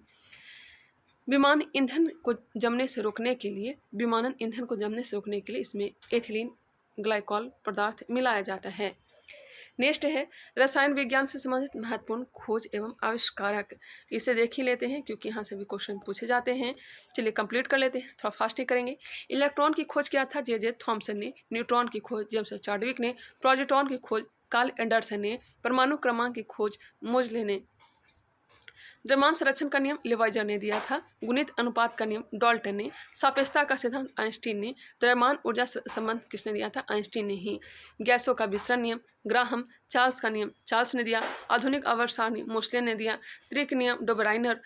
विमानन ईंधन को जमने से रोकने के लिए इसमें एथिलीन ग्लाइकॉल पदार्थ मिलाया जाता है। नेक्स्ट है रसायन विज्ञान से संबंधित महत्वपूर्ण खोज एवं आविष्कारक। इसे देख ही लेते हैं क्योंकि यहाँ से भी क्वेश्चन पूछे जाते हैं। चलिए कंप्लीट कर लेते हैं, थोड़ा फास्ट ही करेंगे। इलेक्ट्रॉन की खोज किया था जे थॉमसन ने। न्यूट्रॉन की खोज जेम्स चाडविक ने। प्रोजेट्रॉन की खोज कार्ल एंडरसन ने। परमाणु क्रमांक की खोज मोजले ने। द्रव्यमान संरक्षण का नियम लिवाइजर ने दिया था। गुणित अनुपात का नियम डाल्टन ने। सापेक्षता का सिद्धांत आइंस्टीन ने। द्रव्यमान ऊर्जा संबंध किसने दिया था? आइंस्टीन ने ही। गैसों का विसरण नियम ग्राहम चार्ल्स का नियम चार्ल्स ने दिया। आधुनिक आवर्त सारणी मोस्ले ने दिया। त्रिक नियम डोबराइनर।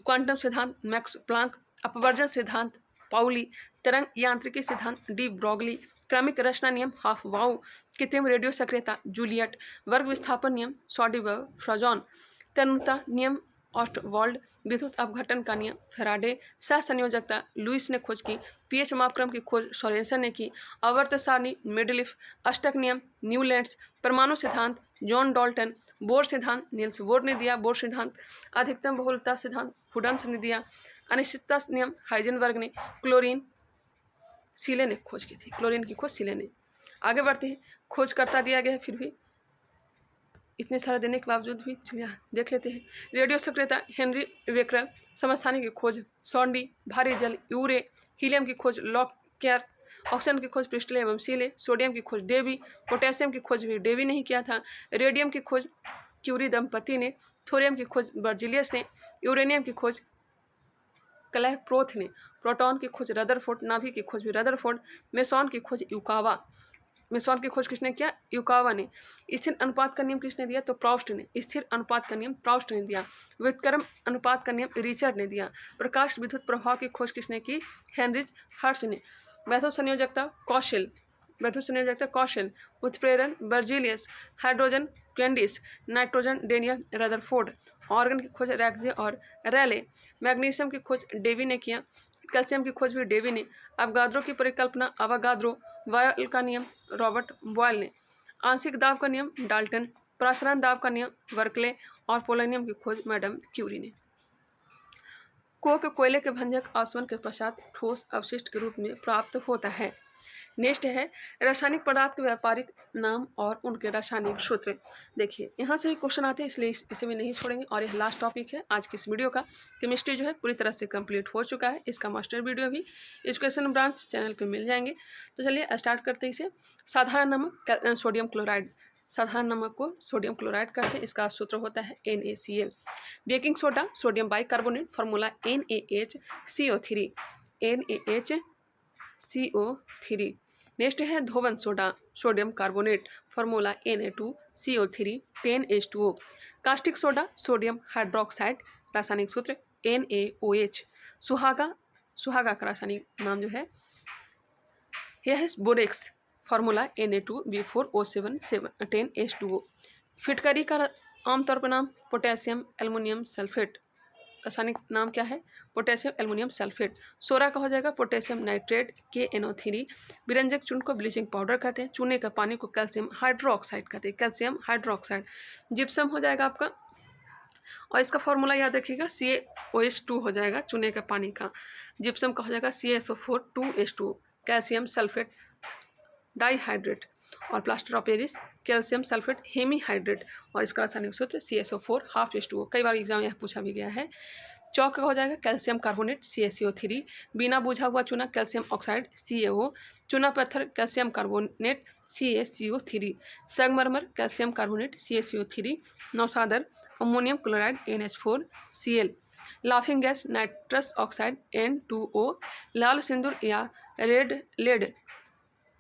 क्वांटम सिद्धांत मैक्स प्लांक। अपवर्जन सिद्धांत पाउली। तरंग यांत्रिकी सिद्धांत डी ब्रॉगली। क्रमिक रचना नियम हाफ वाउ। कृत्रिम रेडियो सक्रियता जूलियट। वर्ग विस्थापन नियम सॉडी व फ्रॉजॉन। तन्यता नियम ऑस्टवाल्ड। विद्युत अपघटन का नियम फेराडे। सहसंयोजकता लुइस ने खोज की। पीएच मापक्रम की खोज सोरेंसन ने की। आवर्त सारणी मेडलिफ। अष्टक नियम न्यूलैंड्स। परमाणु सिद्धांत जॉन डाल्टन। बोर सिद्धांत नील्स बोर ने दिया। बोर सिद्धांत। अधिकतम बहुलता सिद्धांत हुडन्स ने दिया। अनिश्चितता नियम हाइजेनबर्ग ने। क्लोरीन सीले ने खोज की थी, क्लोरीन की खोज सीले ने। आगे बढ़ते हैं, खोज करता दिया गया है, फिर भी इतने सारे देने के बावजूद भी चलिए देख लेते हैं। रेडियो सक्रियता हेनरी बेकरल। समस्थानिक की खोज सॉन्डी। भारी जल यूरे। हीलियम की खोज लॉककेयर। ऑक्सीजन की खोज प्रिस्टले एवं सीले। सोडियम की खोज डेवी। पोटेशियम की खोज भी डेवी ने ही किया था। रेडियम की खोज क्यूरी दंपति ने। थोरियम की खोज बर्जिलियस ने। यूरेनियम की खोज क्लैप्रोथ ने। प्रोटॉन की खोज रदरफोर्ड। नाभि की खोज भी रदरफोर्ड। मेसॉन की खोज युकावा। मेसॉन की खोज किसने किया? युकावा ने। स्थिर अनुपात का नियम किसने दिया? तो प्राउस्ट ने। स्थिर अनुपात का नियम प्राउस्ट ने दिया। व्युत्क्रम अनुपात का नियम रिचर्ड ने दिया। प्रकाश विद्युत प्रभाव की खोज किसने की? हेनरिच हर्ट्ज ने। वैधो संयोजकता कौशल। वैधो संयोजकता कौशल। उत्प्रेरण Berzelius. Hydrogen Cavendish. Nitrogen Daniel Rutherford. Argon की खोज रैक्जे और रैले। मैग्नीशियम की खोज डेवी ने किया। कैल्शियम की खोज भी डेवी ने। अवगाद्रो की परिकल्पना अवगाद्रो। बॉयल का नियम रॉबर्ट बॉयल ने। आंशिक दाब का नियम डाल्टन। प्रसारण दाब का नियम बर्कले। और पोलोनियम की खोज मैडम क्यूरी ने। कोक कोयले के भंजक आसवन के पश्चात ठोस अवशिष्ट के रूप में प्राप्त होता है। नेक्स्ट है रासायनिक पदार्थ के व्यापारिक नाम और उनके रासायनिक सूत्र। देखिए यहाँ से भी क्वेश्चन आते हैं, इसलिए इसे भी नहीं छोड़ेंगे। और यह लास्ट टॉपिक है आज की इस वीडियो का। केमिस्ट्री जो है पूरी तरह से कंप्लीट हो चुका है। इसका मास्टर वीडियो भी एजुकेशन ब्रांच चैनल पे मिल जाएंगे। तो चलिए स्टार्ट करते हैं इसे। साधारण नमक सोडियम क्लोराइड। साधारण नमक को सोडियम क्लोराइड कहते हैं। इसका सूत्र होता है NaCl। Baking soda sodium bicarbonate. Formula NaHCO3। NaHCO3। Next है धोवन soda sodium carbonate. Formula Na2CO3 10H2O। Caustic soda sodium hydroxide. रासायनिक सूत्र NaOH। सुहागा का रासायनिक नाम जो है यह है बोरेक्स। Formula Na2B4O7 10H2O। फिटकरी का आमतौर पर नाम पोटेशियम एल्युमिनियम सल्फेट। रासायनिक नाम क्या है? Potassium aluminium sulphate. सोरा का हो जाएगा पोटेशियम नाइट्रेट KNO3। विरंजक चूर्ण को ब्लीचिंग पाउडर कहते हैं। चूने का पानी को कैल्शियम हाइड्रोक्साइड कहते हैं, कैल्शियम हाइड्रोक्साइड। जिप्सम हो जाएगा आपका, और इसका फॉर्मूला याद रखिएगा CaOH2 हो जाएगा चूने का पानी का। जिप्सम का हो जाएगा CaSO4 2H2O। Calcium sulphate dihydrate. और plaster of Paris calcium sulphate hemihydrate. और इसका रासायनिक सूत्र CaSO4 ½ H2O। कई बार एग्जाम यह पूछा भी गया है। चौक का हो जाएगा कैल्शियम कार्बोनेट CaCO3, बिना बुझा हुआ चूना कैल्शियम ऑक्साइड CaO, चूना पत्थर कैल्शियम कार्बोनेट CaCO3, संगमरमर कैल्शियम कार्बोनेट CaCO3, नौसादर ammonium chloride NH4Cl, laughing gas nitrous oxide N2O, लाल सिंदूर या रेड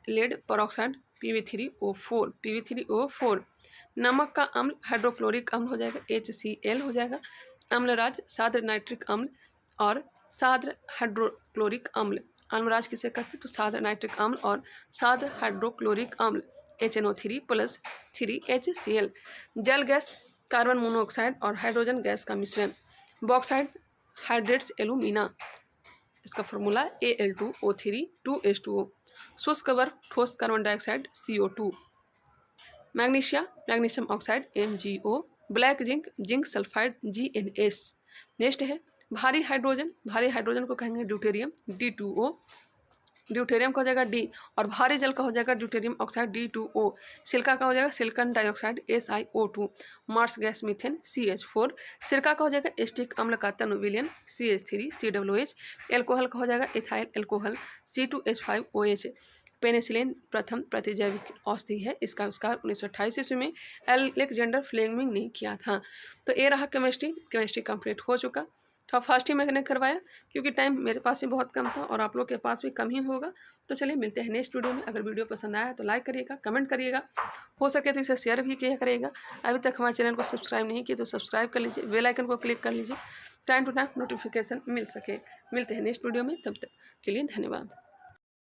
लेड परऑक्साइड PB3O4, नमक का अम्ल हाइड्रोक्लोरिक अम्ल हो जाएगा HCl हो जाएगा, अम्लराज साद्र नाइट्रिक अम्ल और साद्र हाइड्रोक्लोरिक अम्ल। अम्लराज किसे कहते हैं तो साद्र नाइट्रिक अम्ल और साद्र हाइड्रोक्लोरिक अम्ल HNO3+3HCl, जल गैस कार्बन मोनोऑक्साइड और हाइड्रोजन गैस का मिश्रण, बॉक्साइड हाइड्रेट्स एलुमिना, इसका फॉर्मूला Al2O3 2H2O, शुष्क बर्फ ठोस carbon dioxide CO2, magnesium oxide MgO, black zinc sulphide GNS। Next है भारी हाइड्रोजन को कहेंगे ड्यूटेरियम D2O, ड्यूटेरियम का हो जाएगा D, और भारी जल का हो जाएगा ड्यूटेरियम ऑक्साइड D2O, सिलिका का हो जाएगा silicon dioxide SiO2, marsh gas methane CH4, सिरका का हो जाएगा एस्टिक अम्ल का तनु विलयन CH3 COOH, एल्कोहल का हो जाएगा इथाइल एल्कोहल C2H5OH। पेनिसिलिन प्रथम प्रतिजैविक औषधि है, इसका आविष्कार 1928 ईस्वी में अलेक्जेंडर फ्लेमिंग ने किया था। तो ये रहा केमिस्ट्री कंप्लीट हो चुका। तो फर्स्ट ही मैंने करवाया क्योंकि टाइम मेरे पास भी बहुत कम था और आप लोग के पास भी कम ही होगा। तो चलिए मिलते हैं नेक्स्ट वीडियो में। अगर वीडियो पसंद आया तो लाइक करिएगा, कमेंट करिएगा, हो सके तो इसे शेयर भी किया करिएगा। अभी तक हमारे चैनल को सब्सक्राइब नहीं किया तो सब्सक्राइब कर लीजिए, बेल आइकन को क्लिक कर लीजिए, टाइम टू टाइम नोटिफिकेशन मिल सके। मिलते हैं नेक्स्ट वीडियो में, तब तक के लिए धन्यवाद।